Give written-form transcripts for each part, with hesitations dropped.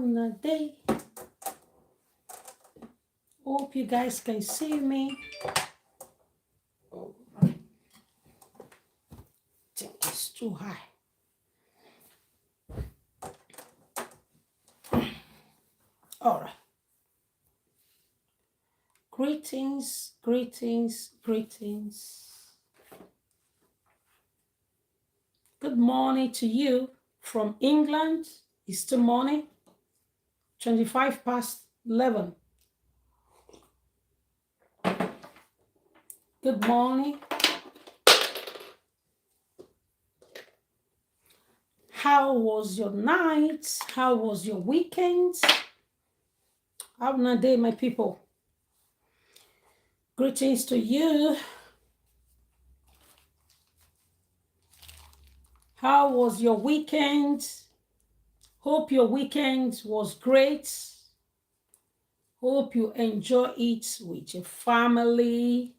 on a day. Hope you guys can see me. Oh, I think it's too high. All right. Greetings, greetings, greetings. Good morning to you from England. It's still morning, 25 past 11. Good morning. How was your night? How was your weekend? Have a day, my people. Greetings to you. How was your weekend? Hope your weekend was great. Hope you enjoy it with your family.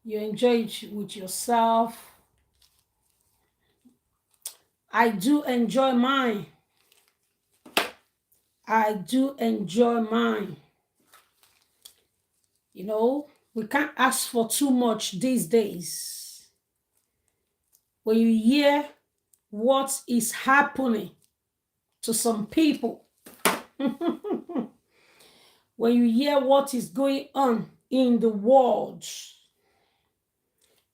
You enjoy it with yourself. I do enjoy mine. I do enjoy mine. You know, we can't ask for too much these days. When you hear what is happening to some people, when you hear what is going on in the world,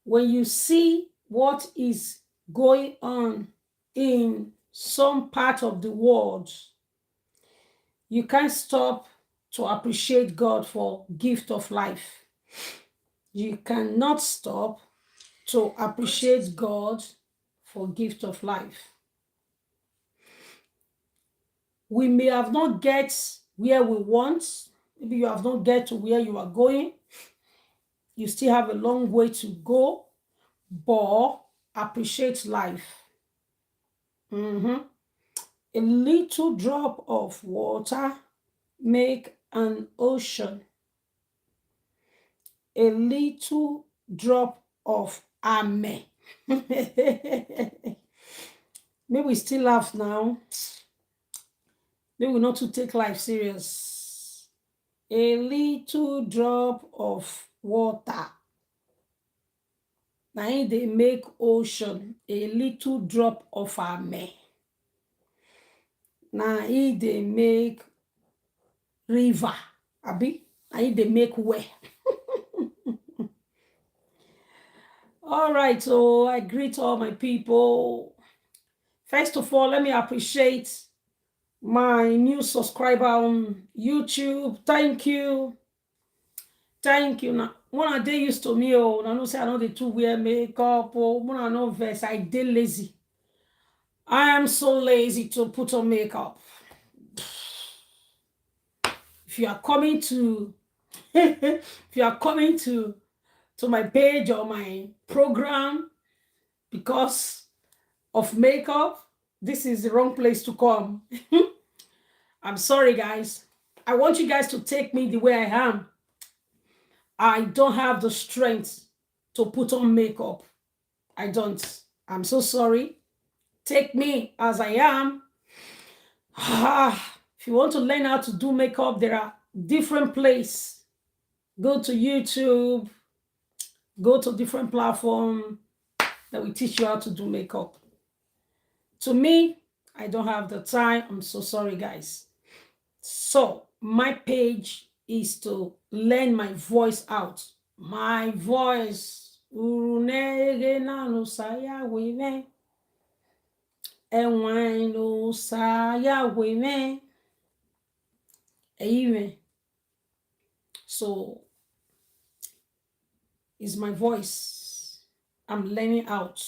when you see what is going on in some part of the world, you can't stop to appreciate God for gift of life. You cannot stop to appreciate God for gift of life. We may have not get where we want. Maybe you have not get to where you are going. You still have a long way to go, but appreciate life. A little drop of water make an ocean. A little drop of amen. Maybe we still laugh now. Maybe we not to take life serious. A little drop of water. Now they make ocean. A little drop of amen. Now they make river. Abi? Now they make well. All right, so I greet all my people. First of all, let me appreciate my new subscriber on YouTube. Thank you. Thank you. Now, when they used to me, I know say I know the two wear makeup, when I know verse, I did lazy. I am so lazy to put on makeup. If you are coming to to my page or my program because of makeup, this is the wrong place to come. I'm sorry, guys. I want you guys to take me the way I am. I don't have the strength to put on makeup. I don't. I'm so sorry. Take me as I am. If you want to learn how to do makeup, there are different places. Go to YouTube. Go to different platforms that will teach you how to do makeup. To me, I don't have the time. I'm so sorry, guys. So my page is to learn my voice out. My voice. Amen. So it's my voice. I'm learning out.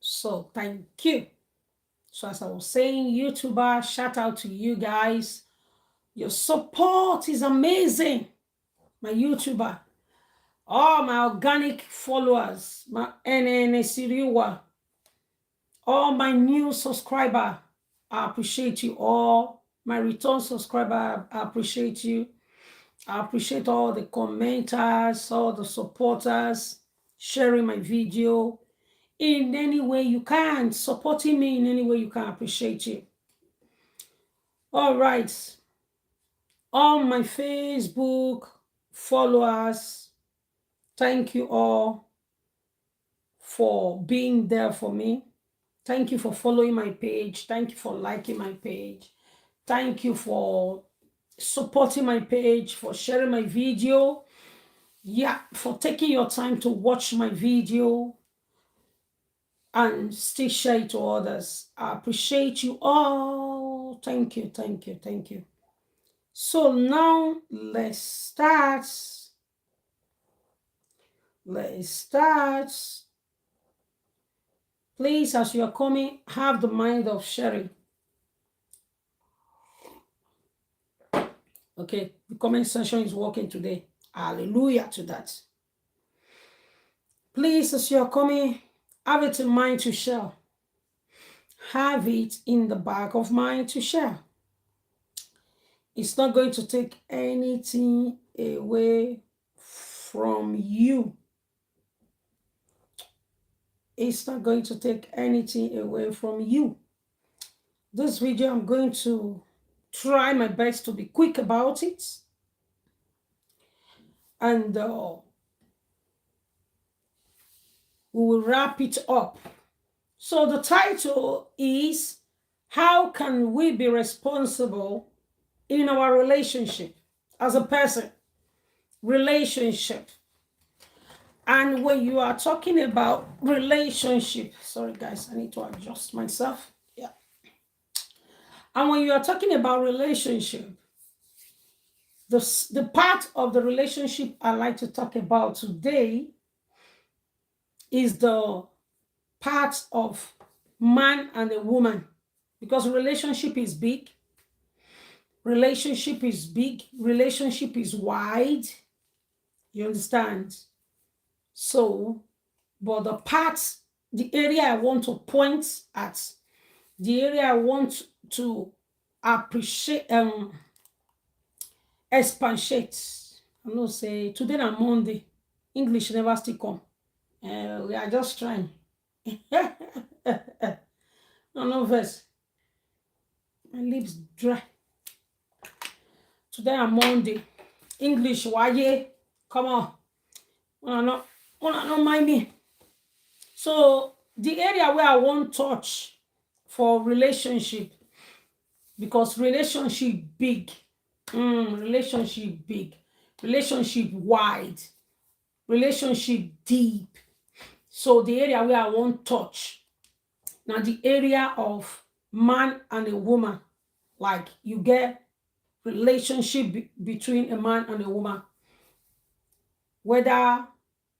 So thank you. So as I was saying, YouTuber, shout out to you guys. Your support is amazing. My YouTuber, all my organic followers, my NNSiriwa, all my new subscriber, I appreciate you all. My return subscriber, I appreciate you. I appreciate all the commenters, all the supporters, sharing my video in any way you can, supporting me in any way you can. Appreciate you. All right. All my Facebook followers, thank you all for being there for me. Thank you for following my page. Thank you for liking my page. Thank you for supporting my page, for sharing my video. Yeah, for taking your time to watch my video and still share it to others. I appreciate you all. Thank you, thank you, thank you. So now let's start. Let's start. Please, as you're coming, have the mind of sharing. Okay, the comment section is working today. Hallelujah to that. Please, as you're coming, have it in mind to share. Have it in the back of mind to share. It's not going to take anything away from you. It's not going to take anything away from you. This video, I'm going to try my best to be quick about it. And we will wrap it up. So the title is, how can we be responsible in our relationship as a person? Relationship. And when you are talking about relationship, sorry guys, I need to adjust myself. Yeah. And when you are talking about relationship, the part of the relationship I like to talk about today is the part of man and a woman, because relationship is big. Relationship is big. Relationship is wide. You understand? So, but the area I want to point at, the area I want to appreciate, expatiate. I'm not say today on Monday, English never still come. We are just trying. No verse. My lips dry. Today on Monday, English why? Come on. Wanna not mind me. So the area where I want touch for relationship, because relationship big, relationship big, relationship wide, relationship deep. So the area where I want touch, now the area of man and a woman, like you get relationship between a man and a woman, whether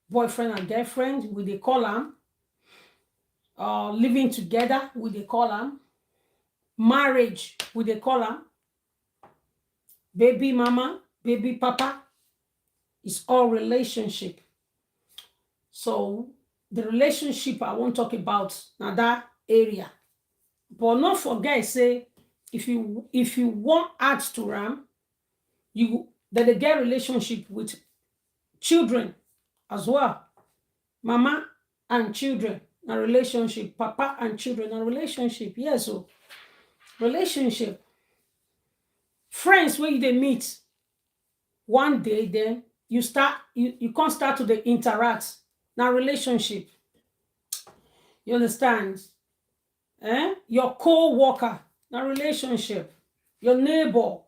boyfriend and girlfriend, we they call them, living together, we they call them, marriage, we they call them, baby mama, baby papa, it's all relationship. So the relationship I won't talk about now that area. But not forget, say, if you want add to RAM, you that they get relationship with children as well. Mama and children, a relationship. Papa and children, a relationship. Yes, so relationship. Friends, when they meet one day, then you can't start to the interact. Now relationship. You understand? Your co-worker, now relationship. Your neighbor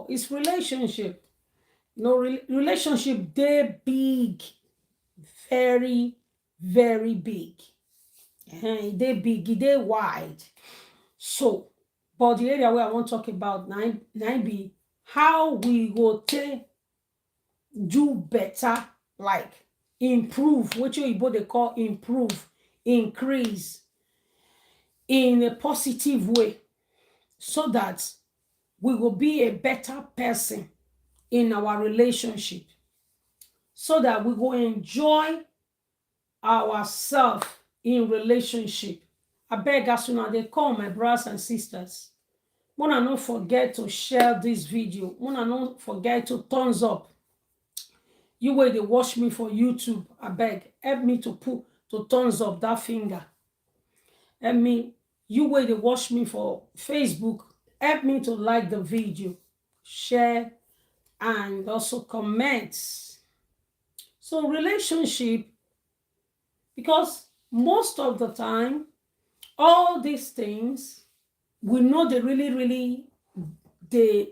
is relationship. No relationship, they big, very, very big. They big, they wide. So, but the area where I want to talk about now be how we go to do better, like improve, what you they call improve, increase in a positive way, so that we will be a better person in our relationship, so that we will enjoy ourselves in relationship. I beg as soon as they call my brothers and sisters, wanna not forget to share this video. Wanna not forget to thumbs up. You where they watch me for YouTube, I beg, help me to thumbs up that finger. Help me. You where they watch me for Facebook, help me to like the video, share, and also comment. So relationship, because most of the time, all these things, we know they really, they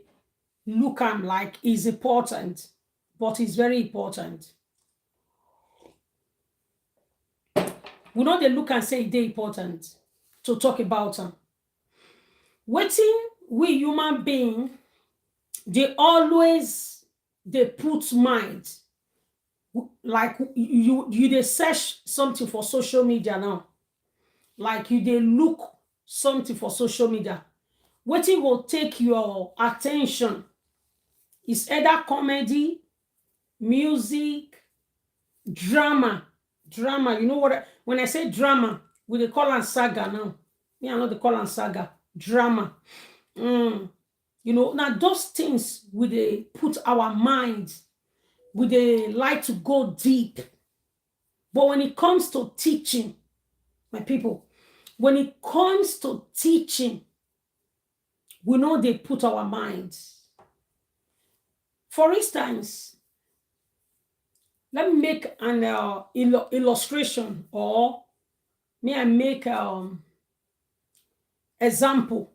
look like is important, but it's very important. We know they look and say they're important to talk about them. Waiting, we human being, they put mind. Like you they search something for social media now. Like you they look something for social media. Waiting will take your attention. It's either comedy, music, drama. Drama, you know what? When I say drama, we they call it saga now. Me, I know they call it saga. Drama. You know, now those things we they put our minds, we they like to go deep. But when it comes to teaching, my people, when it comes to teaching, we know they put our minds. For instance, let me make an illustration, or may I make example.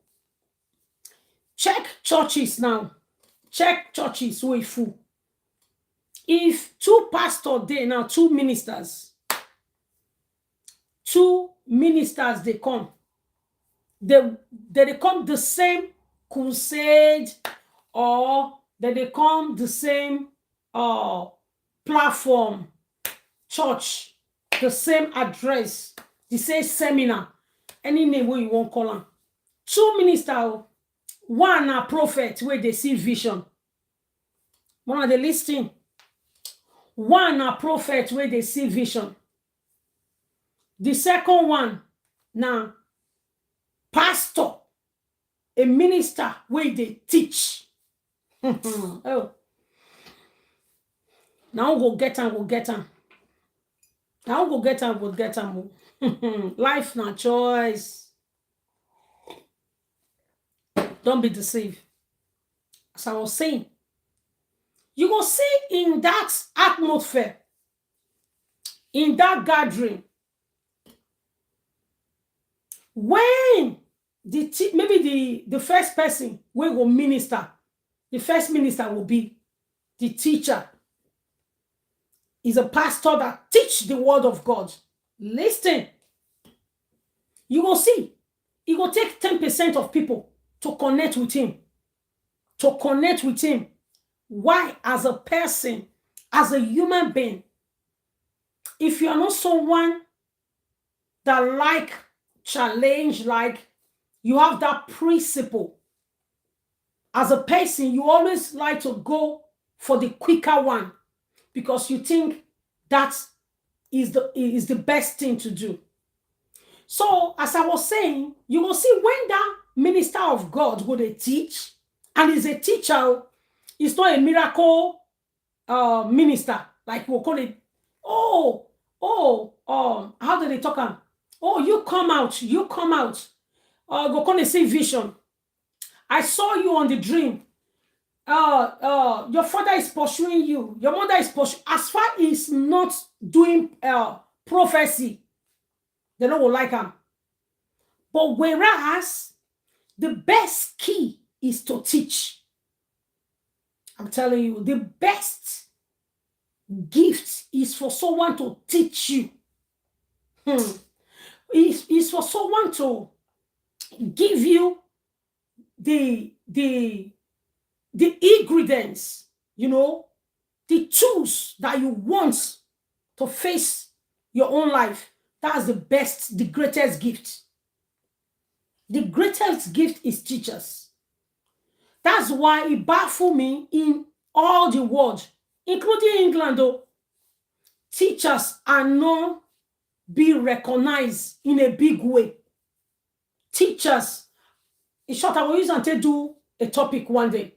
Check churches now. Check churches way full. If two pastors there now, two ministers they come. They come the same crusade, or they come the same platform, church, the same address, the same seminar, any name where you won't call them. Two ministers, one a prophet where they see vision. One of the listing. One a prophet where they see vision. The second one, now, pastor, a minister where they teach. Oh. Now go get them. Now go get them. Life not choice. Don't be deceived. As I was saying, you will see in that atmosphere, in that gathering, when maybe the first person will minister, the first minister will be the teacher. Is a pastor that teach the word of God. Listen, you will see, it will take 10% of people to connect with him. To connect with him. Why? As a person, as a human being, if you are not someone that like challenge, like you have that principle, as a person, you always like to go for the quicker one because you think that is the best thing to do. So, as I was saying, you will see when that minister of God would teach, and is a teacher, it's not a miracle minister, like we'll call it. How do they talk? Oh, you come out. Go call it see vision. I saw you on the dream. Your father is pursuing you. Your mother is pursuing. As far as not doing prophecy, they don't will like him. But whereas the best key is to teach. I'm telling you, the best gift is for someone to teach you. It's for someone to give you the ingredients, you know, the tools that you want to face your own life. That's the best, the greatest gift. The greatest gift is teachers. That's why it baffles me in all the world, including England, though. Teachers are not being recognized in a big way. Teachers, in short, I will use and do a topic one day.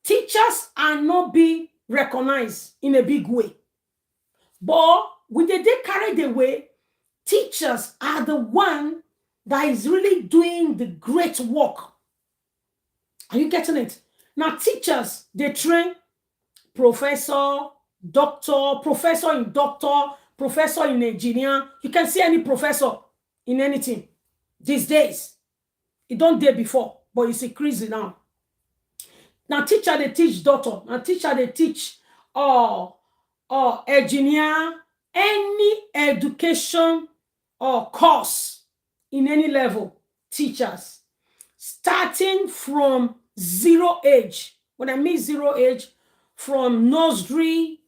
Teachers are not being recognized in a big way. But with the day carried away, teachers are the one that is really doing the great work. Are you getting it? Now, teachers, they train professor, doctor, professor in doctor, professor in engineer. You can see any professor in anything these days. It don't dare before, but it's increasing now. Now, teacher, they teach doctor. Now, teacher, they teach engineer, any education or course in any level, teachers, starting from zero age. When I mean zero age, from nursery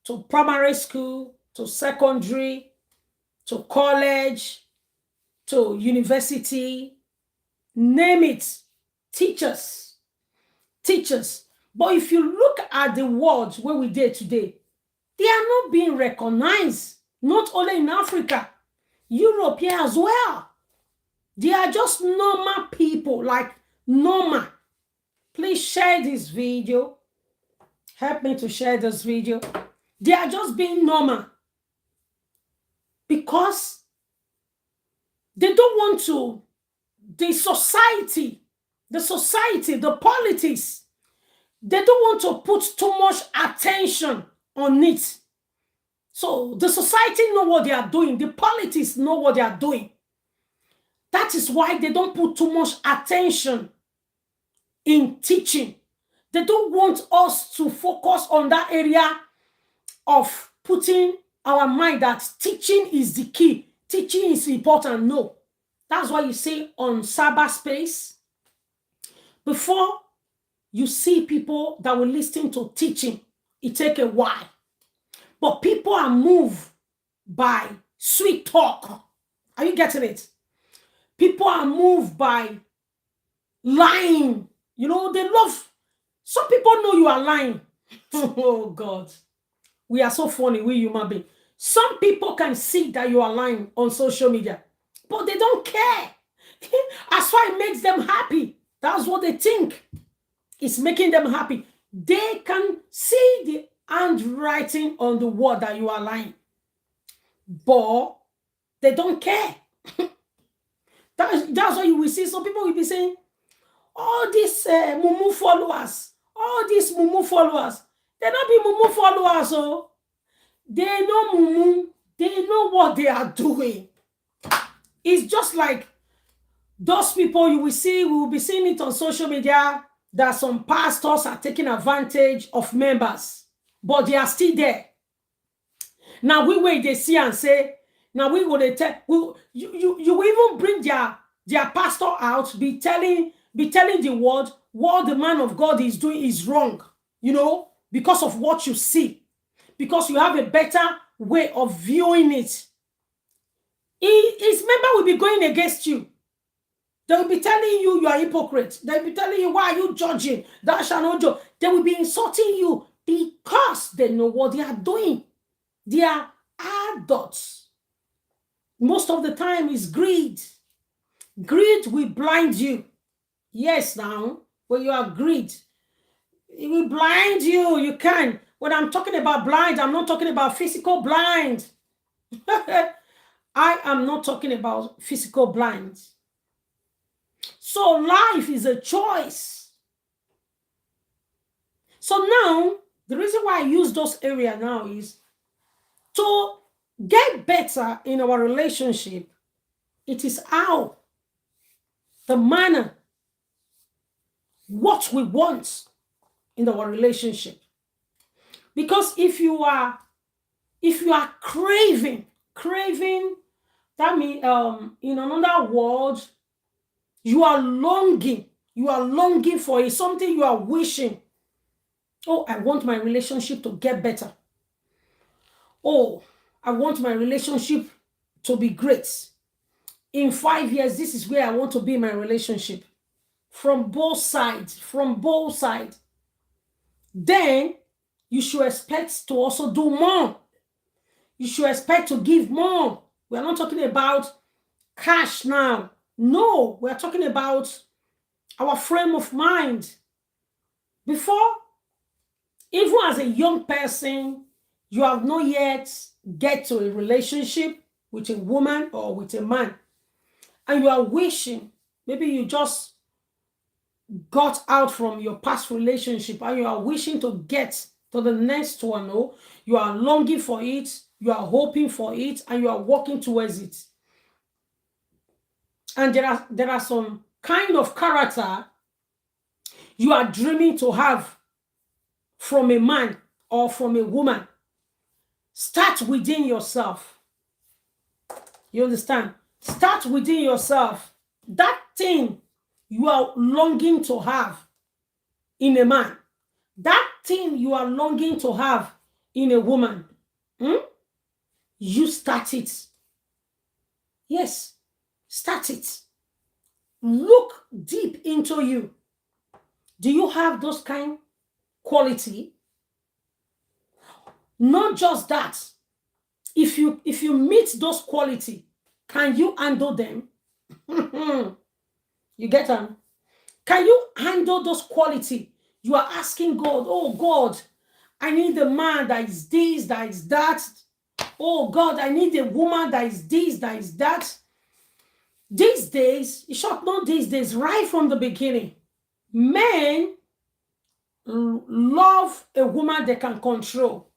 to primary school to secondary to college to university, name it, teachers. But if you look at the world where we did today, they are not being recognized, not only in Africa, Europe here as well. They are just normal people, like normal. Please share this video. Help me to share this video. They are just being normal because they don't want to, the society, the politics, they don't want to put too much attention on it. So the society know what they are doing. The politics know what they are doing. That is why they don't put too much attention in teaching. They don't want us to focus on that area of putting our mind that teaching is the key. Teaching is important. No. That's why you see on cyberspace, before you see people that will listen to teaching, it take a while. But people are moved by sweet talk. Are you getting it? People are moved by lying. You know, they love, some people know you are lying. Oh God. We are so funny, we human beings. Some people can see that you are lying on social media, but they don't care. As far as it makes them happy, that's what they think. It's making them happy. They can see the handwriting on the wall that you are lying, but they don't care. That's why you will see some people will be saying, all these Mumu followers, they not be Mumu followers, so they know Mumu, they know what they are doing. It's just like those people you will see, we will be seeing it on social media, that some pastors are taking advantage of members, but they are still there. Now we wait, they see and say, now we will tell, you will even bring their pastor out, be telling the world what the man of God is doing is wrong, you know, because of what you see, because you have a better way of viewing it. His member will be going against you. They will be telling you are hypocrite. They will be telling you, why are you judging? Thou shalt not judge. They will be insulting you because they know what they are doing. They are adults. Most of the time is greed. Greed will blind you. Yes, now, when you are greed, it will blind you. You can. When I'm talking about blind, I'm not talking about physical blind. I am not talking about physical blind. So life is a choice. So now, the reason why I use those areas now is to get better in our relationship. It is how, the manner, what we want in our relationship. Because if you are craving, that means in another word, you are longing for it, something you are wishing. Oh, I want my relationship to get better. Oh, I want my relationship to be great. In 5 years, this is where I want to be in my relationship. From both sides. Then you should expect to also do more. You should expect to give more. We are not talking about cash now. No, we are talking about our frame of mind. Before, even as a young person, you have not yet get to a relationship with a woman or with a man, and you are wishing, maybe you just got out from your past relationship and you are wishing to get to the next one, oh, you are longing for it, you are hoping for it, and you are working towards it. And there are some kind of character you are dreaming to have from a man or from a woman. Start within yourself. You understand? Start within yourself. That thing you are longing to have in a man, that thing you are longing to have in a woman, you start it. Yes, start it. Look deep into you. Do you have those kind quality? Not just that. If you meet those quality, can you handle them? You get them? Can you handle those quality? You are asking God, oh God, I need a man that is this, that is that. Oh God, I need a woman that is this, that is that. These days, in short, not these days, right from the beginning, men love a woman they can control.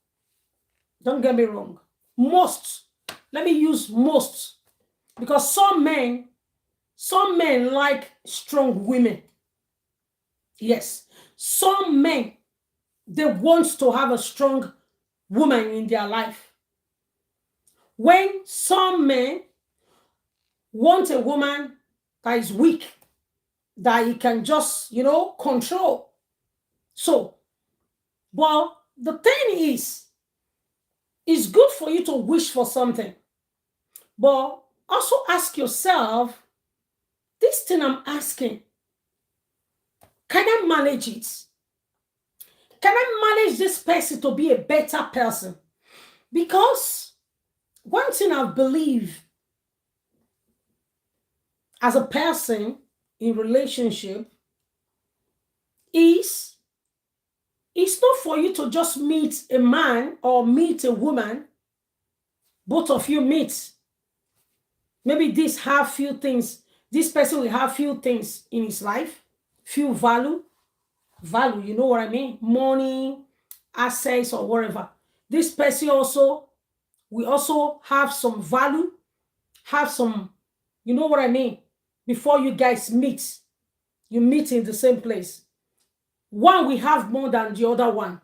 Don't get me wrong. Most, let me use most, because some men like strong women. Yes, some men, they want to have a strong woman in their life. When some men want a woman that is weak, that he can just, control. So, well, the thing is, it's good for you to wish for something, but also ask yourself, this thing I'm asking, can I manage it? Can I manage this person to be a better person? Because one thing I believe as a person in relationship is it's not for you to just meet a man or meet a woman. Both of you meet. Maybe this person will have few things in his life, few value, you know what I mean? Money, assets, or whatever. This person also will also have some value, have some, you know what I mean? Before you guys meet, you meet in the same place. One will have more than the other one.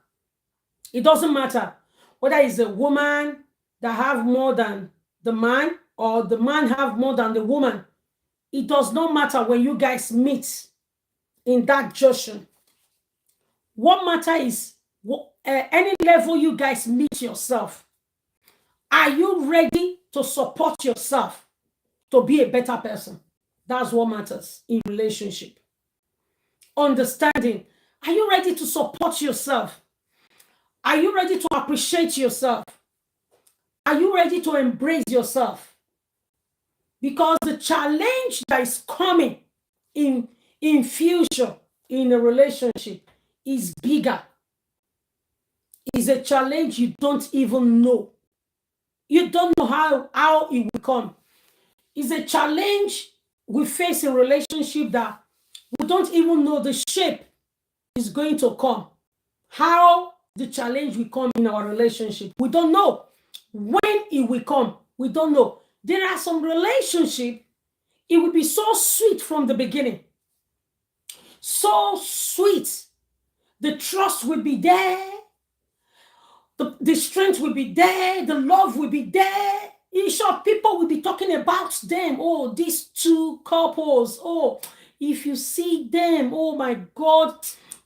It doesn't matter whether it's a woman that have more than the man or the man have more than the woman. It does not matter when you guys meet in that junction. What matters is any level you guys meet yourself. Are you ready to support yourself to be a better person? That's what matters in relationship. Understanding. Are you ready to support yourself? Are you ready to appreciate yourself? Are you ready to embrace yourself? Because the challenge that is coming in future in a relationship is bigger. It's a challenge you don't even know. You don't know how it will come. It's a challenge we face in relationship that we don't even know the shape is going to come. How the challenge will come in our relationship. We don't know. When it will come, we don't know. There are some relationship, it will be so sweet from the beginning. So sweet. The trust will be there. The strength will be there. The love will be there. In short, people will be talking about them. Oh, these two couples. Oh, if you see them, oh my God,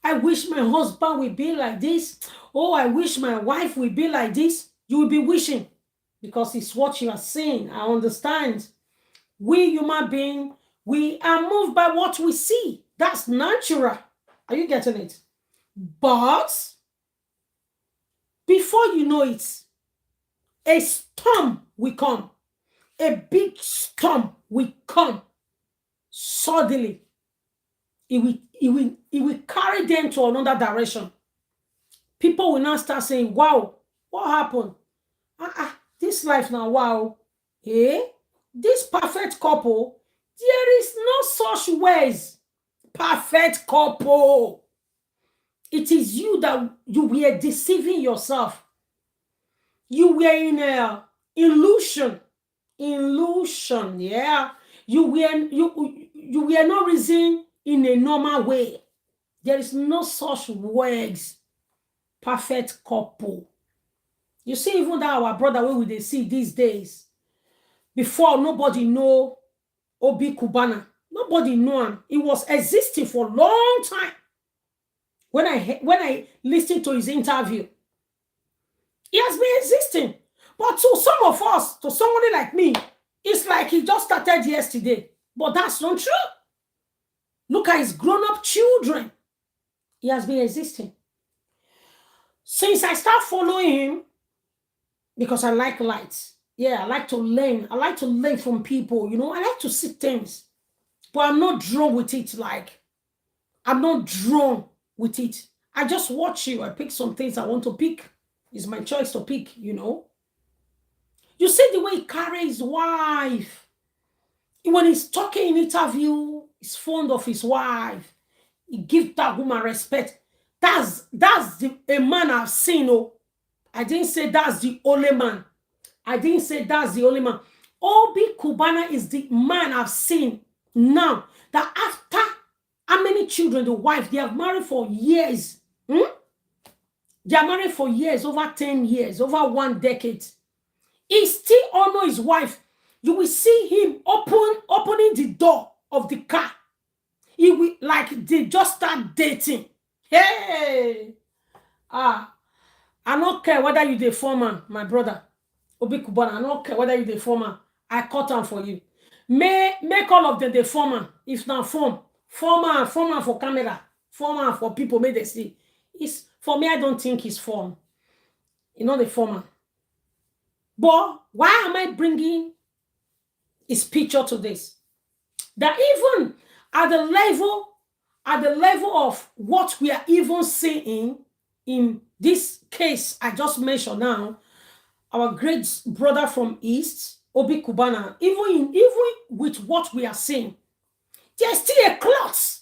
I wish my husband would be like this. Oh, I wish my wife would be like this. You will be wishing because it's what you are saying. I understand. We human beings, we are moved by what we see. That's natural. Are you getting it? But before you know it, a storm will come. A big storm will come. Suddenly, it will carry them to another direction. People will now start saying, wow, what happened? This life now, wow. This perfect couple, there is no such ways. perfect couple. It is you that you were deceiving yourself. You were in a illusion. Illusion, yeah. You were not reasoning in a normal way. There is no such words. Perfect couple. You see, even that our brother wey we dey see these days, before nobody know Obi Cubana. Nobody know him. He was existing for a long time. When I listened to his interview, he has been existing. But to some of us, to somebody like me, it's like he just started yesterday. But that's not true. Look at his grown-up children. He has been existing. Since I start following him, because I like lights. Yeah, I like to learn. I like to learn from people, you know. I like to see things. But I'm not drawn with it. Like, I'm not drawn with it. I just watch you. I pick some things I want to pick. It's my choice to pick, you know. You see the way he carries his wife. When he's talking in interview, he's fond of his wife. He gives that woman respect. That's a man I've seen. Oh, I didn't say that's the only man. I didn't say that's the only man. Obi Cubana is the man I've seen now that after how many children, the wife, they have married for years. They are married for years, over 10 years, over 1 decade. He still honor his wife. You will see him opening the door of the car. He will, like, they just start dating. Hey! I don't care whether you the foreman, my brother. Obi Cubana, I don't care whether you the foreman. I cut them for you. Make all of them the foreman. If not foreman for camera, foreman for people, may they see. It's, for me, I don't think it's form. You know the foreman. But why am I bringing his picture to this? That even at the level of what we are even seeing in this case I just mentioned now, our great brother from East, Obi Cubana, even with what we are seeing, there's still a clot.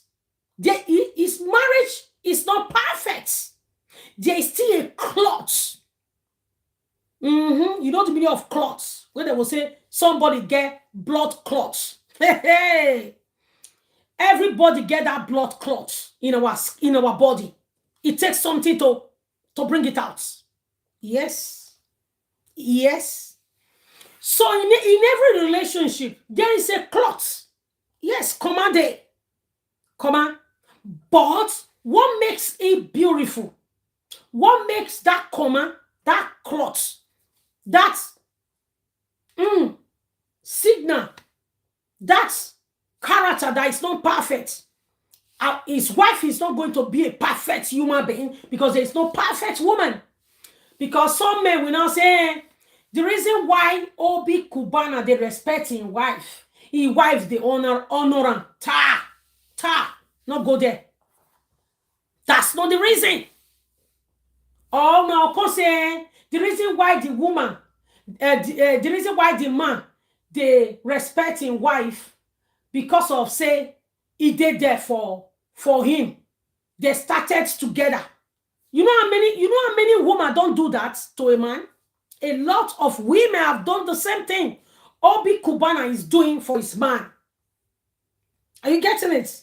His marriage is not perfect. There is still a clot. You know the meaning of clots, when they will say somebody get blood clots. Hey. Everybody get that blood clot in our body. It takes something to bring it out. Yes. So in every relationship, there is a clot. Yes, comma. But what makes it beautiful? What makes that comma, that clot, that signal, that character that is not perfect? His wife is not going to be a perfect human being because there is no perfect woman. Because some men will now say, the reason why Obi Cubana, they respect his wife, they honor him. Not go there. That's not the reason. Oh no, because the reason why the woman, the reason why the man, they respect his wife, because of, say, he did there for him. They started together. You know how many women don't do that to a man? A lot of women have done the same thing Obi Cubana is doing for his man. Are you getting it?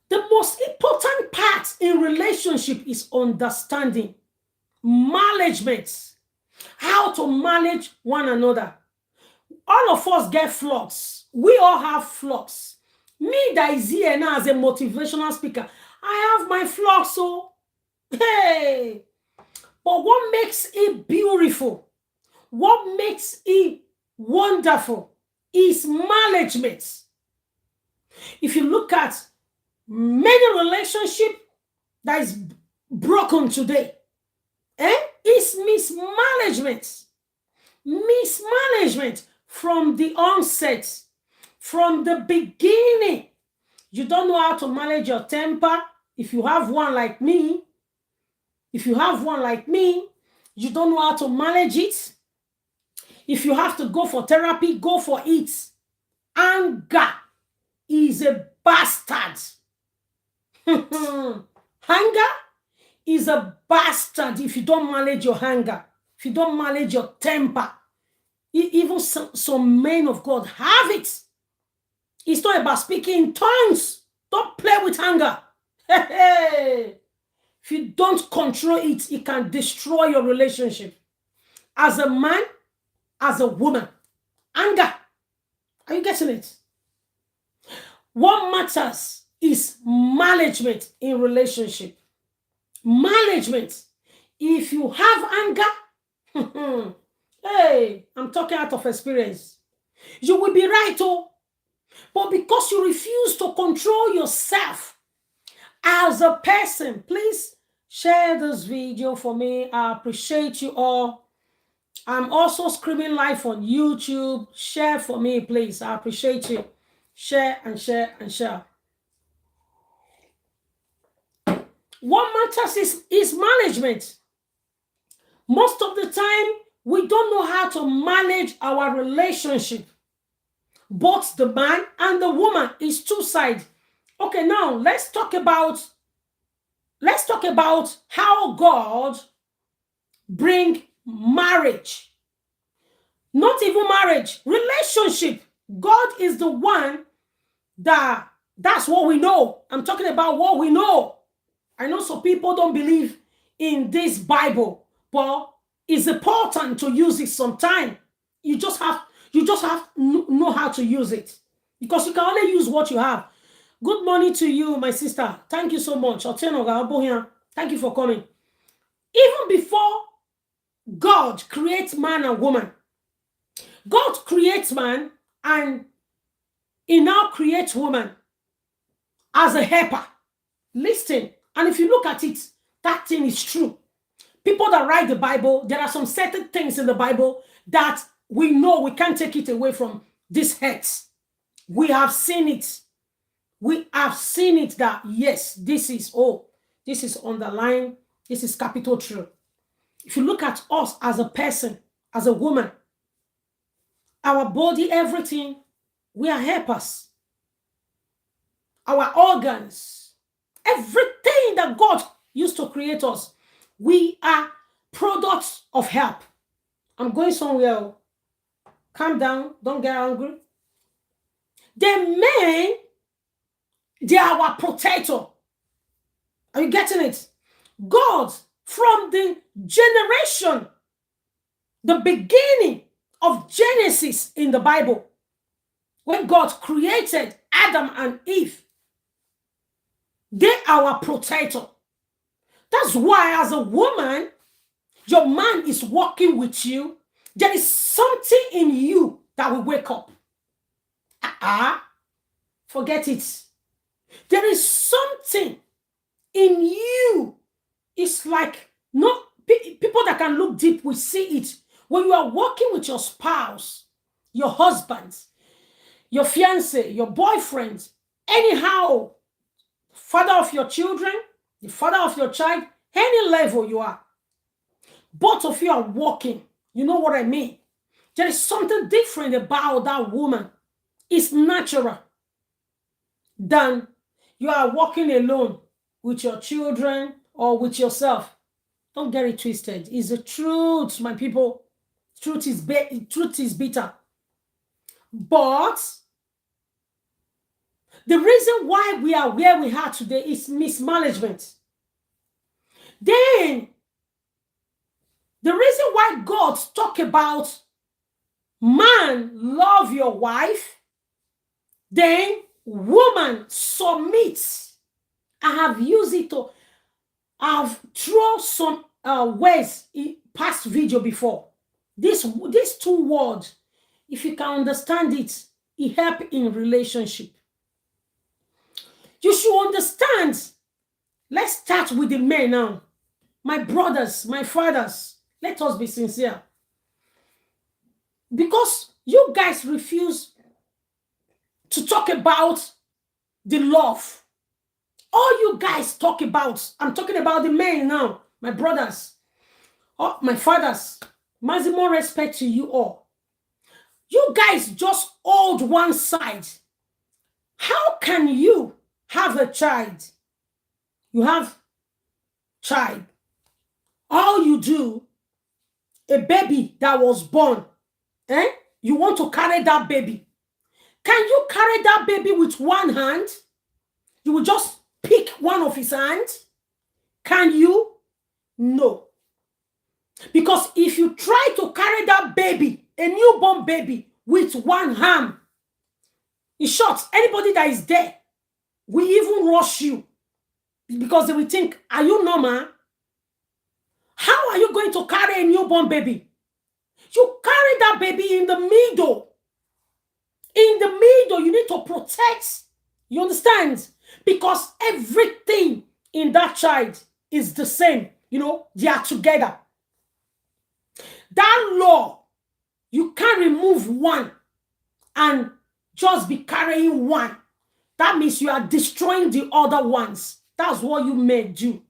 The most important part in relationship is understanding, management, how to manage one another. All of us get flaws. We all have flaws. Me that is here now as a motivational speaker, I have my flaws, so hey. But what makes it beautiful, what makes it wonderful is management. If you look at many relationships that is broken today, it's mismanagement. Mismanagement from the onset, from the beginning. You don't know how to manage your temper. If you have one like me, you don't know how to manage it. If you have to go for therapy, go for it. Anger is a bastard. Hunger is a bastard if you don't manage your hunger, if you don't manage your temper. Even some men of God have it. It's not about speaking in tongues. Don't play with hunger. If you don't control it, it can destroy your relationship. As a man, as a woman, anger. Are you getting it? What matters is management in relationship. Management. If you have anger, hey, I'm talking out of experience. You will be right, oh, but because you refuse to control yourself as a person, please share this video for me. I appreciate you all. I'm also screaming live on YouTube. Share for me, please. I appreciate you. Share and share and share. What matters is management. Most of the time, we don't know how to manage our relationship. Both the man and the woman is two sides. Okay, now let's talk about how God bring marriage. Not even marriage, relationship. God is the one that's what we know. I'm talking about what we know. I know some people don't believe in this Bible, but it's important to use it sometime. You just have to know how to use it, because you can only use what you have. Good morning to you, my sister. Thank you so much. Thank you for coming. Even before God creates man and woman, God creates man and he now creates woman as a helper. Listen, and if you look at it, that thing is true. People that write the Bible, there are some certain things in the Bible that we know we can't take it away from these heads. We have seen it. We have seen it that, yes, this is underlying, this is capital true. If you look at us as a person, as a woman, our body, everything, we are helpers. Our organs, everything that God used to create us, we are products of help. I'm going somewhere. Calm down. Don't get angry. The men, they are our protector. Are you getting it? God, from the generation, the beginning of Genesis in the Bible, when God created Adam and Eve, they are our protector. That's why, as a woman, your man is walking with you. There is something in you that will wake up. Forget it. There is something in you. It's like, no, people that can look deep will see it. When you are walking with your spouse, your husband, your fiancé, your boyfriend, anyhow, father of your children, the father of your child, any level you are, both of you are walking. You know what I mean? There is something different about that woman. It's natural than you are walking alone with your children or with yourself. Don't get it twisted. It's the truth, my people. Truth is bitter. But the reason why we are where we are today is mismanagement. Then, the reason why God talk about man, love your wife, then woman, submit. I have used it to, I've thrown some words in past video before. These two words, if you can understand it, it helps in relationship. You should understand. Let's start with the men now. My brothers, my fathers, let us be sincere. Because you guys refuse to talk about the love. All you guys talk about, I'm talking about the men now, my brothers, my fathers, maximum respect to you all. You guys just hold one side. How can you have a child You have child. All you do, a baby that was born, you want to carry that baby. Can you carry that baby with one hand? You will just pick one of his hands? Can you? No. Because if you try to carry that baby, a newborn baby, with one hand, in short, anybody that is there will even rush you because they will think, are you normal? How are you going to carry a newborn baby? You carry that baby in the middle. In the middle, you need to protect. You understand? Because everything in that child is the same. You know, they are together. That law, you can't remove one and just be carrying one. That means you are destroying the other ones. That's what you may do.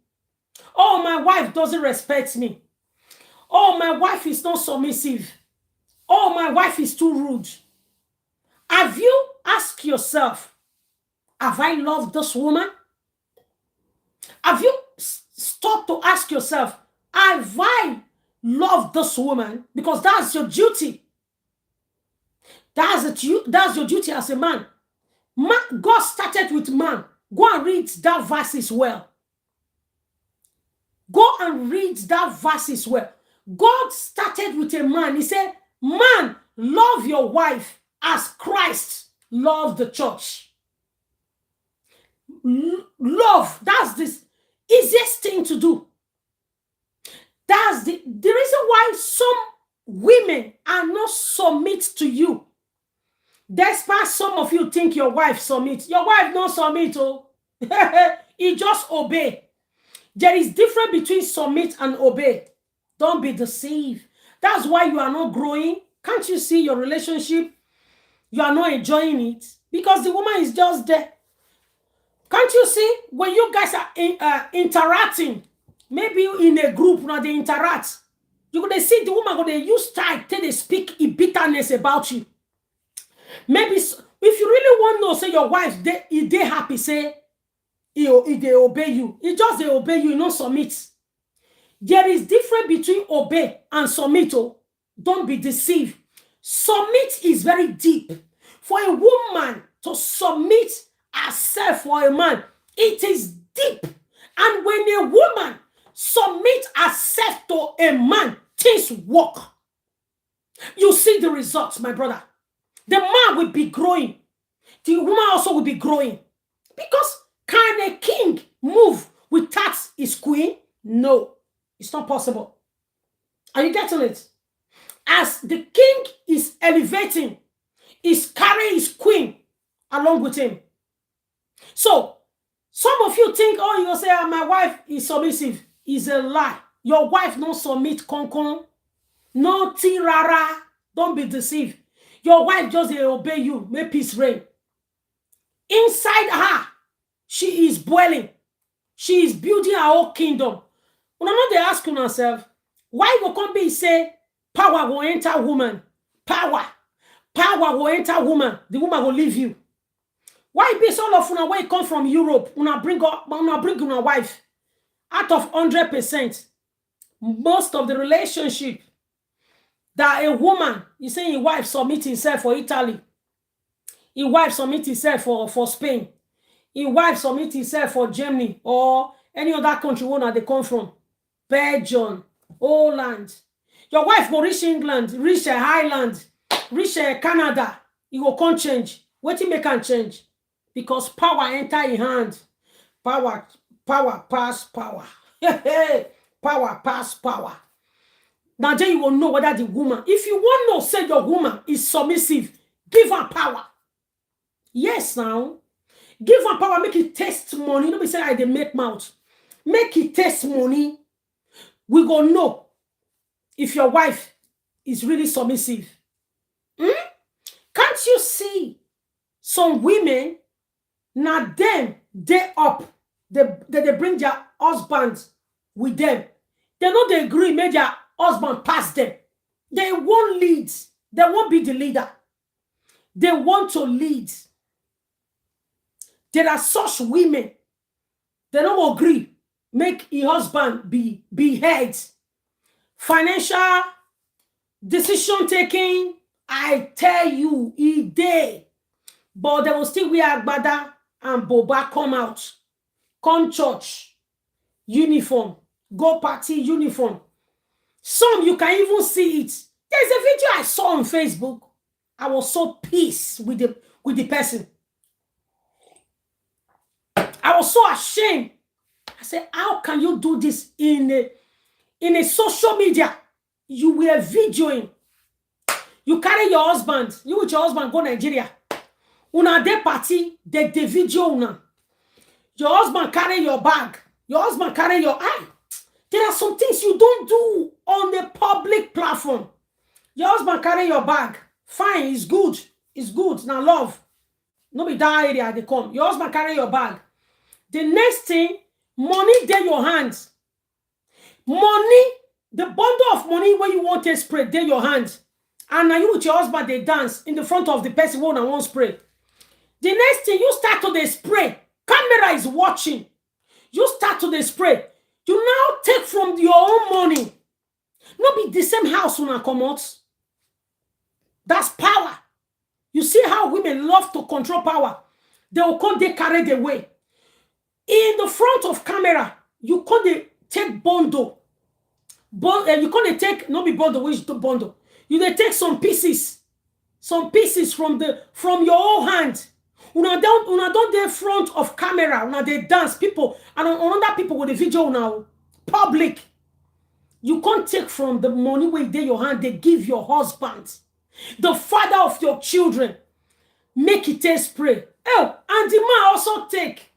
Oh, my wife doesn't respect me. Oh, my wife is not submissive. Oh, my wife is too rude. Have you asked yourself, have I loved this woman? Have you stopped to ask yourself, have I loved this woman? Because that's your duty. That's your duty as a man. God started with man. Go and read that verse as well. Go and read that verse as well. God started with a man. He said, man, love your wife as Christ loved the church. Love, that's the easiest thing to do. That's the reason why some women are not submit to you. Despite some of you think your wife submit. Your wife not submit, oh. He just obey. There is difference between submit and obey. Don't be deceived. That's why you are not growing. Can't you see your relationship? You are not enjoying it because the woman is just there. Can't you see when you guys are interacting? Maybe in a group, now they interact. You're going to see the woman going to use style till they speak bitterness about you. Maybe if you really want to know, say your wife, they happy, say, if they obey you. It just they obey you, not submit. There is difference between obey and submit. Oh. Don't be deceived. Submit is very deep. For a woman to submit herself for a man, it is deep. And when a woman submit herself to a man, things work. You see the results, my brother. The man will be growing. The woman also will be growing. Because can a king move without his queen? No, it's not possible. Are you getting it? As the king is elevating, he's carrying his queen along with him. So, some of you think, oh, you'll say, my wife is submissive. It's a lie. Your wife no submit, concon. No tirara. Don't be deceived. Your wife just obey you. May peace reign. Inside her, she is boiling. She is building her own kingdom. When they ask yourself, why will come be say, power will enter woman? Power will enter woman. The woman will leave you. Why be so of una way come from Europe? Una bring una wife. Out of 100%, most of the relationship that a woman, you say your wife submit himself for Italy, your wife submit himself for Spain, your wife submit himself for Germany or any other country where they come from, Belgium, Holland. Your wife will reach England, reach Ireland, reach Canada. You will come change. What you make can change? Because power enter in hand. Power pass power. Power pass power. Now then you will know whether the woman, if you want to say your woman is submissive, give her power. Yes, now. Give her power, make it taste money. Don't be saying they make mouth. Make it taste money. We go know if your wife is really submissive. Can't you see some women, now them, they up, they bring their husbands with them. They know they agree, make their husband pass them. They won't lead. They won't be the leader. They want to lead. There are such women. They don't agree. Make your husband be head. Financial decision taking, I tell you, day. But they will still wear agbada and boba, come out, come church, uniform, go party, uniform. Some you can even see it. There's a video I saw on Facebook. I was so pissed with the person. I was so ashamed. I said, how can you do this in a social media? You were videoing. You carry your husband. You with your husband go Nigeria. Una de party, the video una. Your husband carry your bag. Your husband carry your eye. There are some things you don't do on the public platform. Your husband carry your bag. Fine, it's good. It's good. Now love. No be that area they come. Your husband carry your bag. The next thing, money there your hands. Money, the bundle of money where you want to spray there your hands. And now you with your husband, they dance in the front of the person one and one spray. The next thing, you start to the spray. Camera is watching. You start to the spray. You now take from your own money. Not be the same house when I come out. That's power. You see how women love to control power. They will come, they carry the way. In the front of camera, you can't take bundle. You can't take, not be bundle, which the bundle. You they take some pieces from your own hand. Una don't dey front of camera. Una they dance people and another people with the video now public. You can't take from the money where they your hand. They give your husband, the father of your children. Make it a spray. Oh, and the man also take.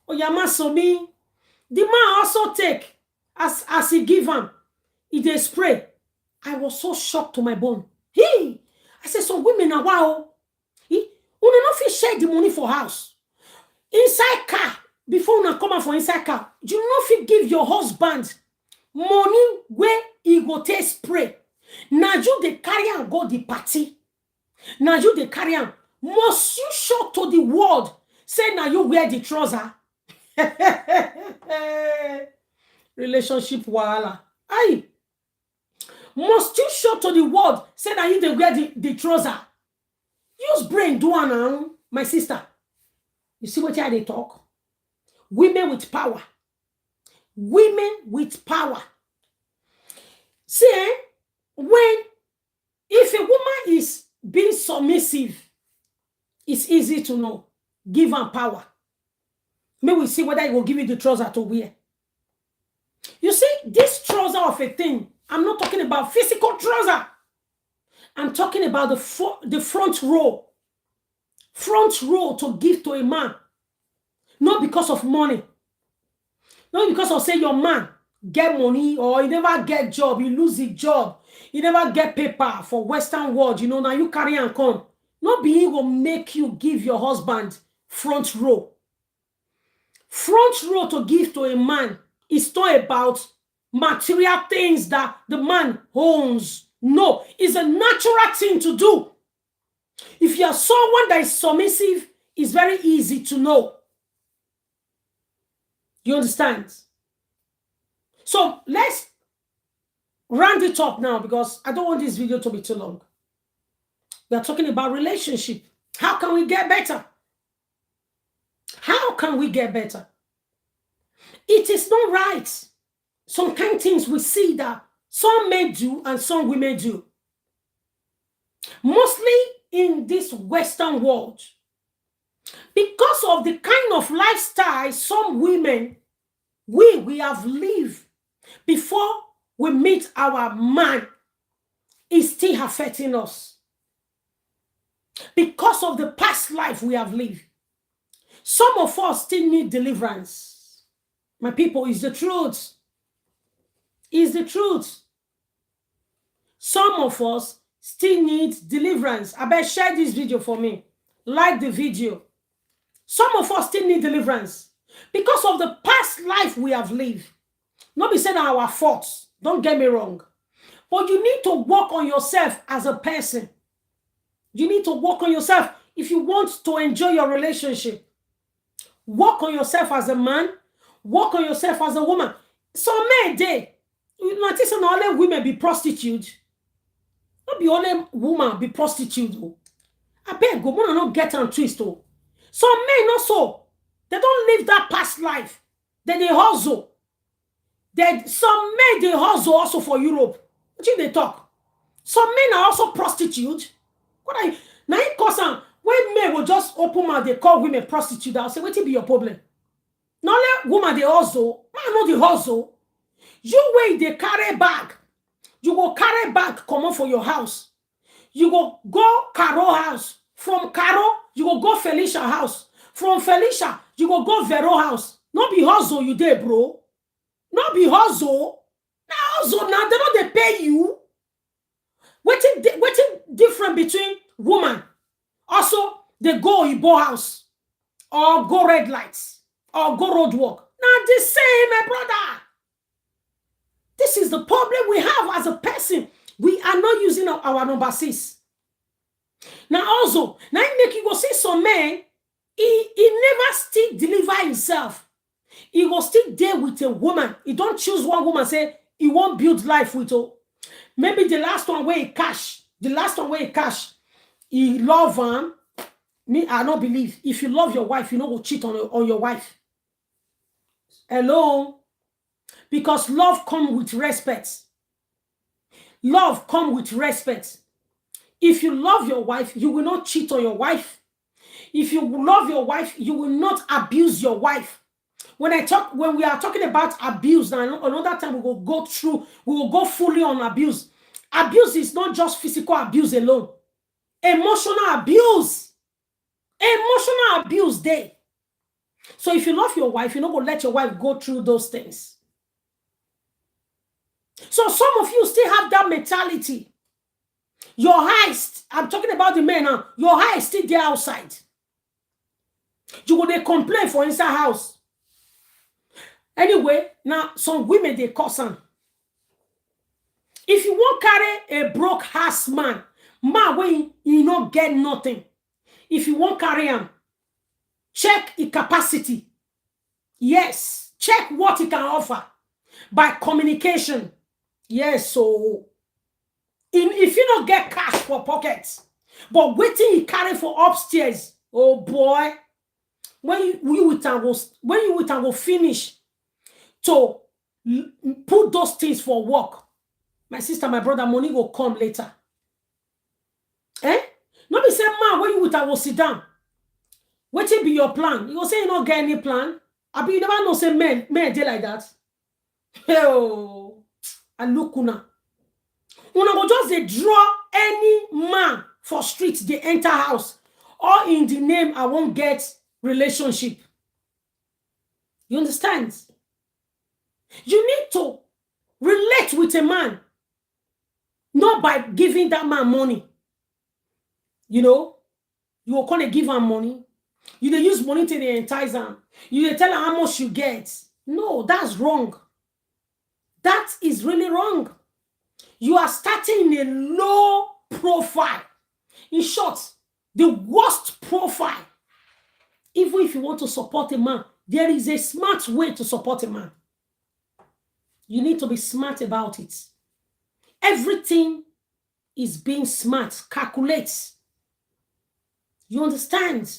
Oh, yama so me. The man also take as he give him. He dey spray. I was so shocked to my bone. I said, some women are wow. Una no fit share the money for house. Inside car, before una come out for inside car, you no fit give your husband money where he go take spray. Now you dey carry am go the party. Now you dey carry am. Must you show to the world? Say now you wear the trouser. Relationship wahala. Aye. Must you show to the world? Say now you dey wear the trouser. Use brain, do one now, my sister. You see what they talk? Women with power. Women with power. See, if a woman is being submissive, it's easy to know. Give her power. May we see whether he will give you the trouser to wear. You see, this trouser of a thing, I'm not talking about physical trouser. I'm talking about the front row. Front row to give to a man. Not because of money. Not because of say your man get money or he never get job, he lose his job. He never get paper for Western world. You know, now you carry and come. Not being will make you give your husband front row. Front row to give to a man is not about material things that the man owns. No, it's a natural thing to do. If you're someone that is submissive, it's very easy to know. You understand? So let's round it up now because I don't want this video to be too long. We are talking about relationship. How can we get better? How can we get better? It is not right. Some kind of things we see that some men do and some women do. Mostly in this Western world. Because of the kind of lifestyle some women, we have lived before we meet our man, is still affecting us. Because of the past life we have lived. Some of us still need deliverance. My people, is the truth. Is the truth. Some of us still need deliverance. I better share this video for me. Like the video. Some of us still need deliverance. Because of the past life we have lived. Not be saying our faults. Don't get me wrong. But you need to work on yourself as a person. You need to work on yourself if you want to enjoy your relationship. Work on yourself as a man. Work on yourself as a woman. Some men, they, notice not only women be prostitute. Not be only woman be prostitute. Oh. I beg, go on not get and twist. Oh. Some men also, they don't live that past life. Then they hustle. Then some men, they hustle also for Europe. What do they talk? Some men are also prostitute. What are you? Now, it cause when men will just open mouth, they call women prostitute. I'll say, what will be your problem? Not let woman they hustle. Man, not the hustle. You wait, they carry bag. You go carry bag, come on for your house. You go Caro house. From Caro, you go Felicia house. From Felicia, you go Vero house. Not be hustle you there, bro. Not be hustle. Now hustle now, they don't they pay you. Waiting different between woman. Also, they go Ibo house. Or go red lights. Or go road walk. Not the same, my brother. This is the problem we have as a person. We are not using our number 6. Now also, now it make you go see some man, he never still deliver himself. He will still there with a woman. He don't choose one woman, say he won't build life with her. Maybe the last one where he cash. He love him. Me, I don't believe. If you love your wife, you know go cheat on your wife. Hello? Because love comes with respect. Love comes with respect. If you love your wife, you will not cheat on your wife. If you love your wife, you will not abuse your wife. When we are talking about abuse, now another time we will go fully on abuse. Abuse is not just physical abuse alone. Emotional abuse. Emotional abuse there. So if you love your wife, you're not going to let your wife go through those things. So some of you still have that mentality. Your eyes, I'm talking about the men now, your eyes still there outside. You go they complain for inside house. Anyway, now some women they cuss on. If you won't carry a broke ass man when you not get nothing. If you won't carry him, check his capacity. Yes, check what he can offer by communication. Yes, so if you don't get cash for pockets, but waiting he carry for upstairs, oh boy, when you will finish to put those things for work. My sister, my brother, money will come later. Not be say, man, when you will sit down. What will be your plan? You go say you don't get any plan. I be you never know say men dey like that. Oh, and look una. Una go just dey draw any man for streets, they enter house. Or in the name, I won't get relationship. You understand? You need to relate with a man. Not by giving that man money. You know, you will kind of give him money. You dey use money to entice him. You dey tell him how much you get. No, that's wrong. That is really wrong. You are starting in a low profile. In short, the worst profile. Even if you want to support a man, there is a smart way to support a man. You need to be smart about it. Everything is being smart, calculates. You understand?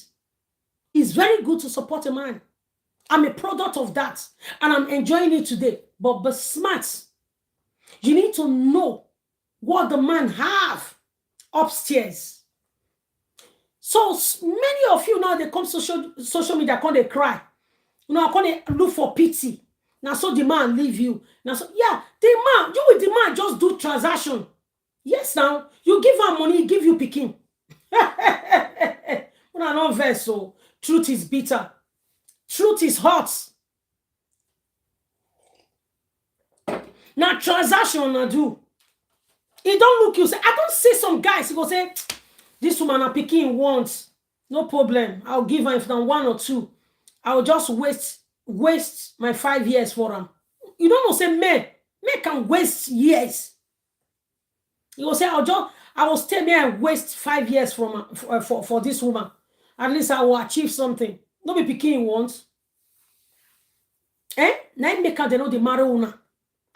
It's very good to support a man. I'm a product of that, and I'm enjoying it today. But smart. You need to know what the man have upstairs. So many of you now, they come social media, come they cry. You know, come they look for pity. Now so the man leave you. Now so yeah, the man, you with the man just do transaction. Yes, now you give him money, he give you picking. Una no verse, so truth is bitter. Truth is hot. Now transaction I do. He don't look you say, I don't see some guys, he go say, this woman are picking once. No problem. I'll give her if not 1 or 2. I'll just waste my 5 years for them. You don't know, say men can waste years. You will say, I will stay there and waste 5 years for this woman. At least I will achieve something. Not be picking once. Now make her they know the marry una.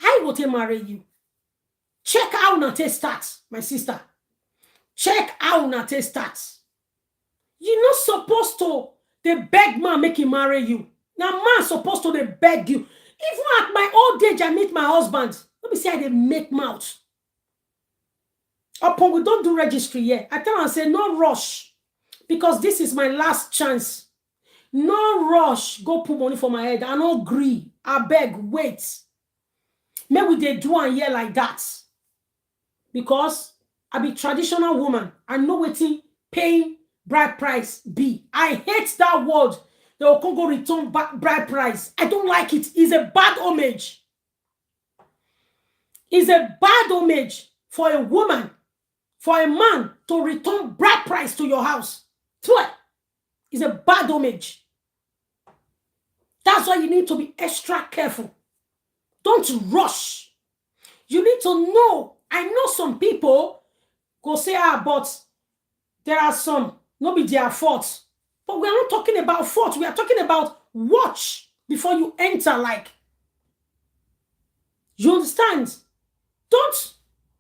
I will take marry you. Check how una take start, my sister. Check how una take start. You're not supposed to they beg man make him marry you. Now man supposed to they beg you. Even at my old age, I meet my husband. Let me say I they make mouth. Upon we don't do registry yet. I tell her I say no rush. Because this is my last chance. No rush. Go put money for my head. I no agree. I beg, wait. Maybe they do one year like that. Because I be traditional woman. I know what paying bride price be. I hate that word. They will go return bride price. I don't like it. It's a bad homage. It's a bad homage for a woman, for a man to return bride price to your house. It's a bad homage. That's why you need to be extra careful. Don't rush. You need to know. I know some people go say, but there are some, not be their fault. But we are not talking about fault. We are talking about watch before you enter. Like, you understand? Don't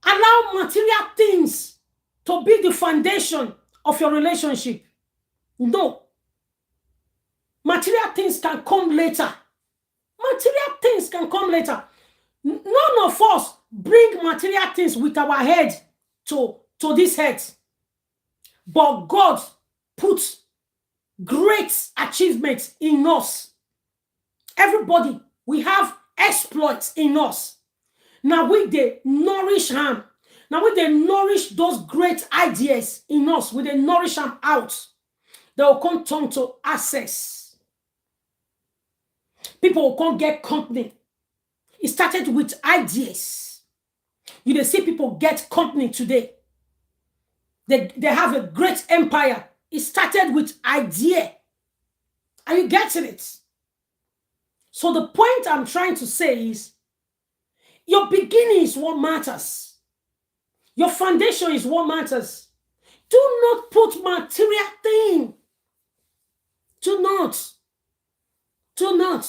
allow material things to be the foundation of your relationship. No. Material things can come later. Material things can come later. None of us bring material things with our head to this head. But God put great achievements in us. Everybody, we have exploits in us. Now we they nourish him. Now we they nourish those great ideas in us. We they nourish them out. They will come turn to access. People will come get company. It started with ideas. You they see people get company today. They have a great empire. It started with idea. Are you getting it? So the point I'm trying to say is, your beginning is what matters. Your foundation is what matters. Do not put material thing. Do not. Do not.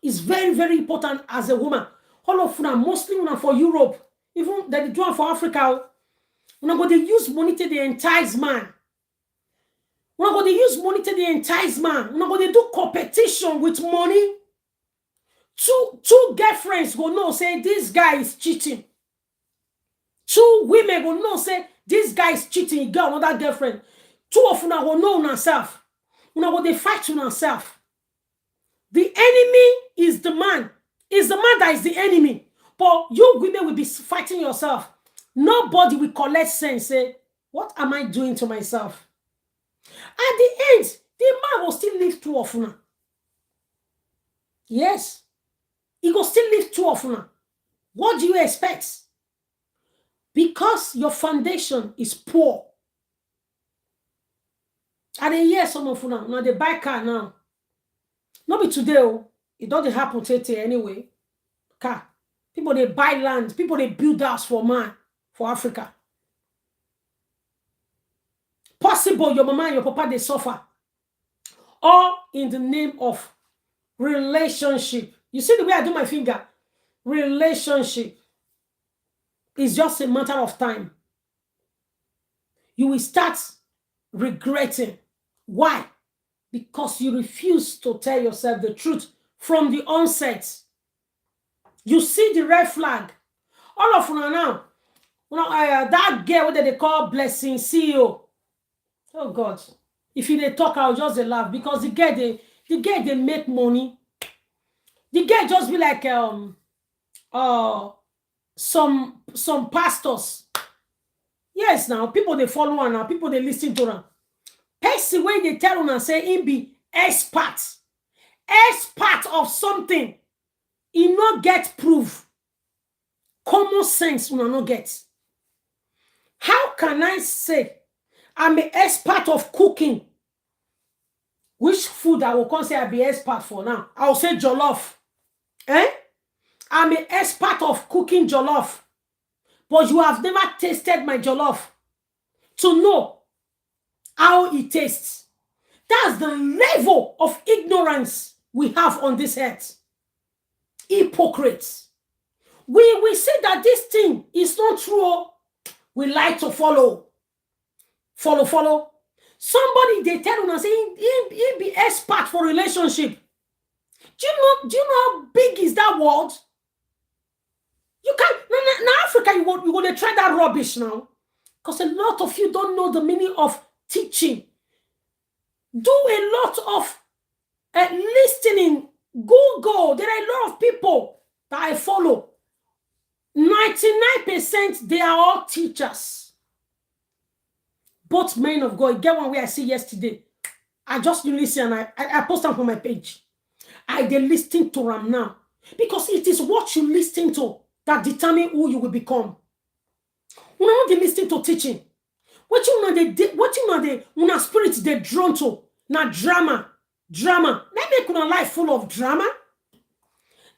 It's very, very important as a woman. All of them, mostly for Europe, even that they do for Africa, when they use money to the entice man. When they use money to the entice man, when they do competition with money, two girlfriends will know say this guy is cheating. Two women will know say this guy is cheating. He got another girlfriend. Two of them will know themselves. When they fight to themselves. The enemy is the man. It's the man that is the enemy. But you women will be fighting yourself. Nobody will collect sense. Say, what am I doing to myself? At the end, the man will still leave two of them. Yes. He will still leave two of them. What do you expect? Because your foundation is poor. And then hear some of them. Now they buy car now. Not be today. It doesn't happen today anyway. Car. People they buy land. People they build house for man. For Africa. Possible your mama and your papa they suffer. All in the name of relationship. You see the way I do my finger? Relationship is just a matter of time. You will start regretting. Why? Because you refuse to tell yourself the truth from the onset. You see the red flag. All of them now. That girl, what they call Blessing CEO. Oh God. If you they talk, I'll just laugh. Because the girl, they make money. The girl just be like some pastors. Yes, now people they follow her now, people they listen to her. Person when they tell her say he be expert of something. He not get proof. Common sense will not get. How can I say I'm an expert of cooking? Which food I will consider I be expert for now? I will say jollof. I'm an expert of cooking jollof. But you have never tasted my jollof to know how it tastes. That's the level of ignorance we have on this earth. Hypocrites. We say that this thing is not true. We like to follow. Follow. Somebody they tell you saying he be expert for relationship. Do you know how big is that world? You can't now Africa, you want to try that rubbish now. Because a lot of you don't know the meaning of teaching. Do a lot of listening. Google. There are a lot of people that I follow. 99% they are all teachers. Both men of God. Get one way I see yesterday. I just listen and I post them on my page. I dey listen to them now. Because it is what you listen to that determine who you will become. When you not listen to teaching, what you know spirit they drawn to, now drama. Let make your life full of drama.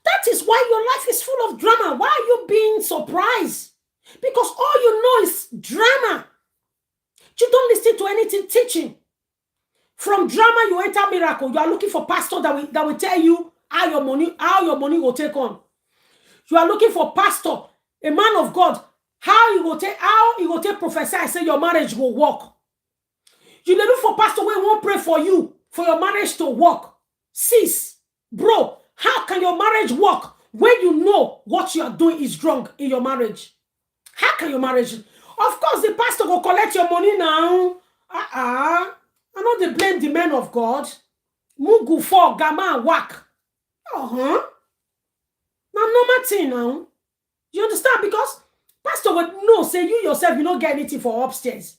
That is why your life is full of drama. Why are you being surprised? Because all you know is drama. You don't listen to anything teaching. From drama, you enter miracle. You are looking for pastor that will tell you how your money will take on. You are looking for pastor, a man of God, how he will take prophesy and say your marriage will work. You look for pastor who won't pray for you for your marriage to work. Sis, bro, how can your marriage work when you know what you are doing is wrong in your marriage? How can your marriage? Of course, the pastor will collect your money now. I know they blame the men of God. Mugu for Gama whack. Now normal thing now. You understand? Because pastor would know, say you yourself, you don't get anything for upstairs.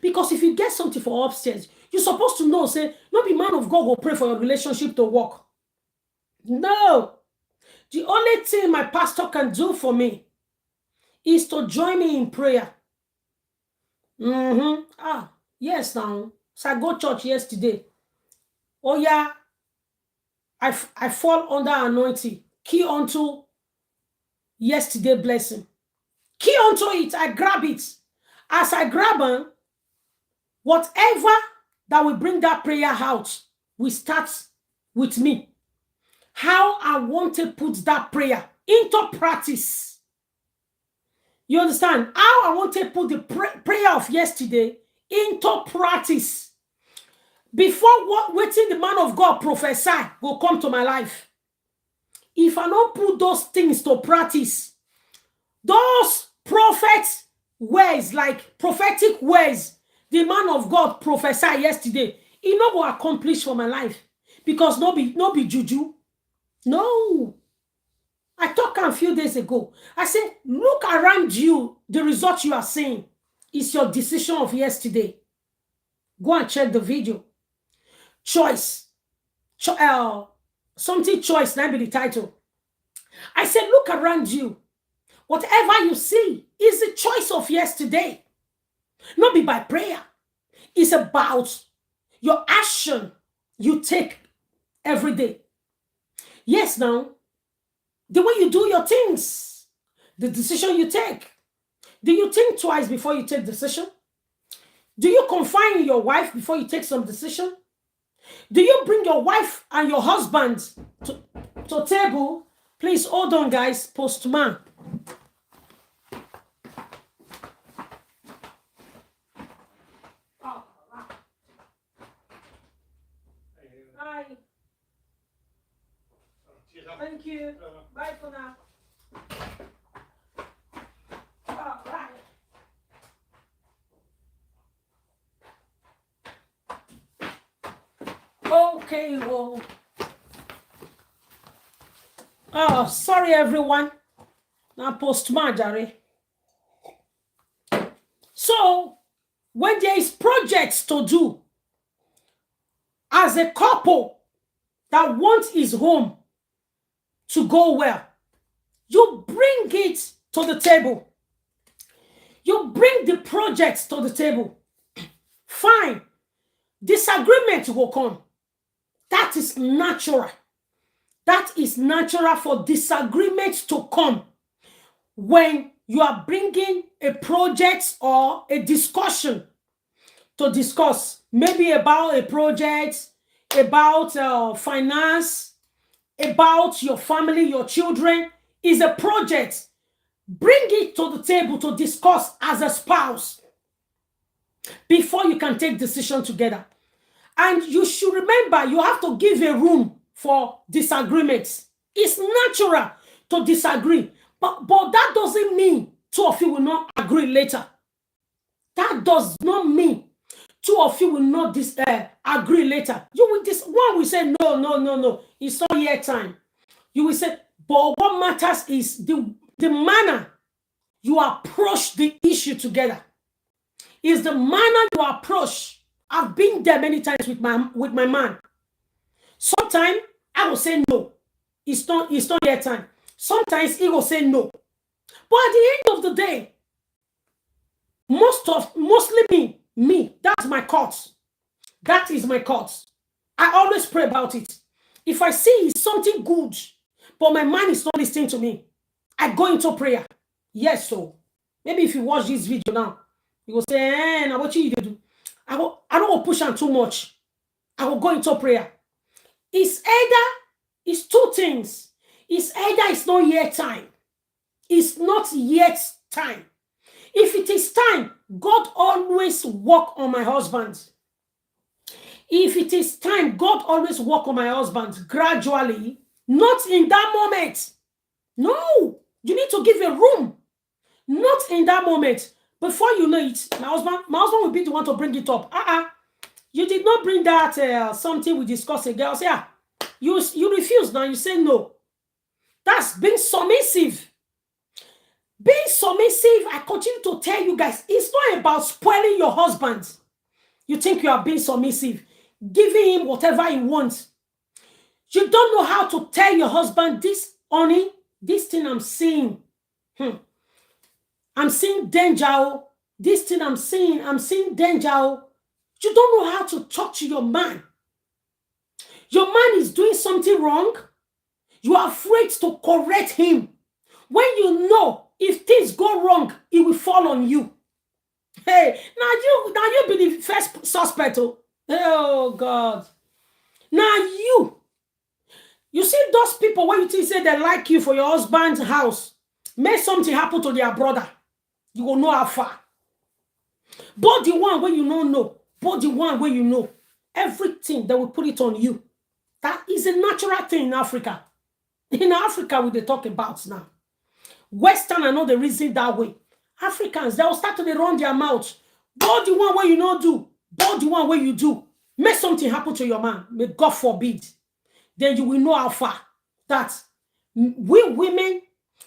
Because if you get something for upstairs, you're supposed to know, say, not be man of God will pray for your relationship to work. No. The only thing my pastor can do for me is to join me in prayer. Yes now. So I go church yesterday. Oh yeah. I fall under anointing. Key onto yesterday blessing. Key onto it. I grab it. As I grab it, whatever that will bring that prayer out will start with me. How I want to put that prayer into practice. You understand? How I want to put the prayer of yesterday into practice. Before waiting the man of God prophesy will come to my life. If I don't put those things to practice, those prophets words, like prophetic words, the man of God prophesy yesterday, it not will accomplish for my life. Because no be juju. No. I talked a few days ago. I said, look around you. The result you are seeing is your decision of yesterday. Go and check the video. Choice. Something choice, that be the title. I said, look around you. Whatever you see is the choice of yesterday. Not be by prayer. It's about your action you take every day. Yes, now, the way you do your things, the decision you take. Do you think twice before you take decision? Do you confide in your wife before you take some decision? Do you bring your wife and your husband to table? Please hold on, guys. Postman. Oh, wow. Hi. Thank you. Bye for now. All right. Okay, well. Oh, sorry, everyone. Now, postman, Jerry. So, when there is projects to do, as a couple that wants his home to go well, you bring it to the table. You bring the projects to the table. Fine. Disagreement will come. That is natural. That is natural for disagreements to come when you are bringing a project or a discussion to discuss, maybe about a project, about finance, about your family, your children, is a project. Bring it to the table to discuss as a spouse before you can take decision together. And you should remember, you have to give a room for disagreements. It's natural to disagree, but that doesn't mean two of you will not agree later. That does not mean two of you will not agree later. You will one will say, no, it's not yet time. You will say, but what matters is the manner you approach the issue together. Is the manner you approach. I've been there many times with my man. Sometimes I will say no. It's not yet time. Sometimes he will say no. But at the end of the day, mostly me, that's my cause. That is my cause. I always pray about it. If I see it's something good, but my mind is not listening to me, I go into prayer. Yes, so maybe if you watch this video now, you will say, now what you do? I don't want to push on too much. I will go into prayer. It's two things. It's either it's not yet time. It's not yet time. If it is time, God always work on my husband. If it is time, God always work on my husband gradually, not in that moment. No, you need to give a room. Not in that moment. Before you know it, my husband will be the one to bring it up. You did not bring that something we discussed again. I'll say, you refuse now. You say no. That's being submissive. Being submissive, I continue to tell you guys, it's not about spoiling your husband. You think you are being submissive, giving him whatever he wants. You don't know how to tell your husband, this, honey, this thing I'm seeing. I'm seeing danger. This thing I'm seeing danger. You don't know how to talk to your man. Your man is doing something wrong. You are afraid to correct him. When you know if things go wrong, it will fall on you. Hey, now you be the first suspect. Oh God. Now you see those people when you think say they like you for your husband's house, make something happen to their brother. You will know how far. But the one where you don't know, but the one where you know, everything they will put it on you. That is a natural thing in Africa. In Africa, we they talk about now. Western are not the reason that way. Africans, they will start to run their mouth. But the one where you don't do, but the one where you do, make something happen to your man. May God forbid. Then you will know how far. That we women,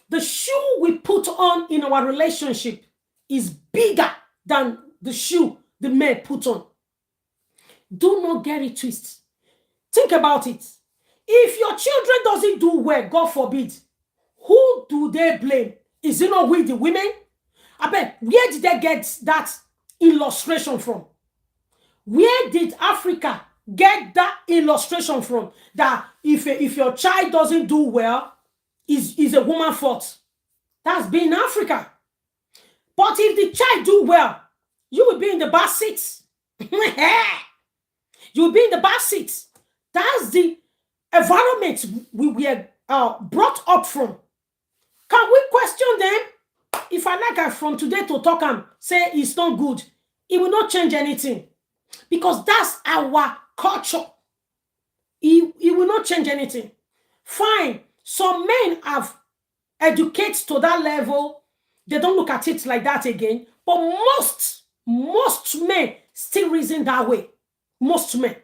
the shoe we put on in our relationship is bigger than the shoe the men put on. Do not get it twisted. Think about it. If your children doesn't do well, God forbid, who do they blame? Is it not we, the women? I bet, where did they get that illustration from? Where did Africa get that illustration from? That if your child doesn't do well, is a woman's fault. That's been Africa. But if the child do well, you will be in the back seat. You will be in the back seat. That's the environment we were brought up from. Can we question them? If I like from today to talk and say it's not good, it will not change anything. Because that's our culture. It will not change anything. Fine. Some men have educated to that level. They don't look at it like that again. But most men still reason that way. Most men.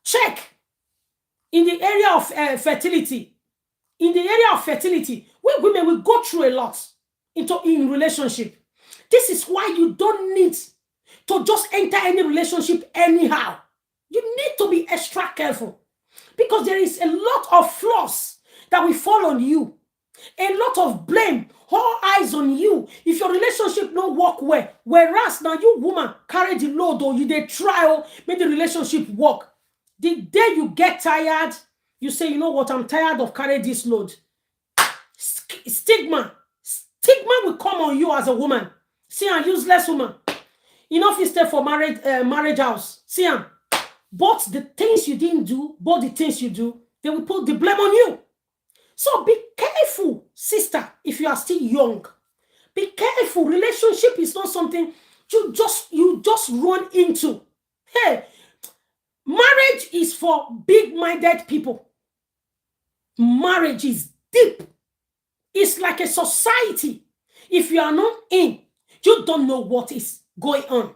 Check. In the area of fertility. In the area of fertility, we women will go through a lot in relationship. This is why you don't need to just enter any relationship anyhow. You need to be extra careful. Because there is a lot of flaws that will fall on you. A lot of blame, all eyes on you. If your relationship don't work well, whereas now you woman carry the load or you they try make the relationship work. The day you get tired, you say, you know what, I'm tired of carrying this load. Stigma will come on you as a woman. See, a useless woman. Enough is there for marriage house. See, both the things you didn't do, both the things you do, they will put the blame on you. So be careful, sister, if you are still young. Be careful. Relationship is not something you just run into. Hey, marriage is for big-minded people. Marriage is deep. It's like a society. If you are not in, you don't know what is going on.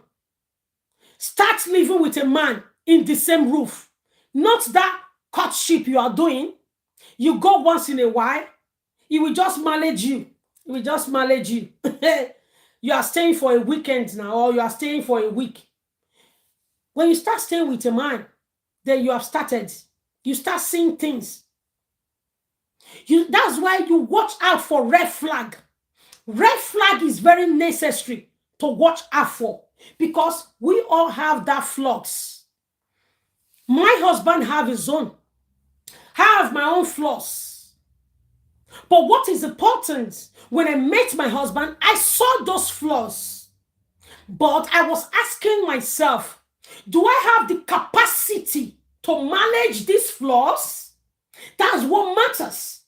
Start living with a man in the same roof. Not that courtship you are doing. You go once in a while. He will just manage you. He will just manage you. You are staying for a weekend now, or you are staying for a week. When you start staying with a man, then you have started. You start seeing things. That's why you watch out for red flag. Red flag is very necessary to watch out for, because we all have that flaws. My husband have his own. I have my own flaws. But what is important, when I met my husband, I saw those flaws. But I was asking myself, do I have the capacity to manage these flaws? That's what matters.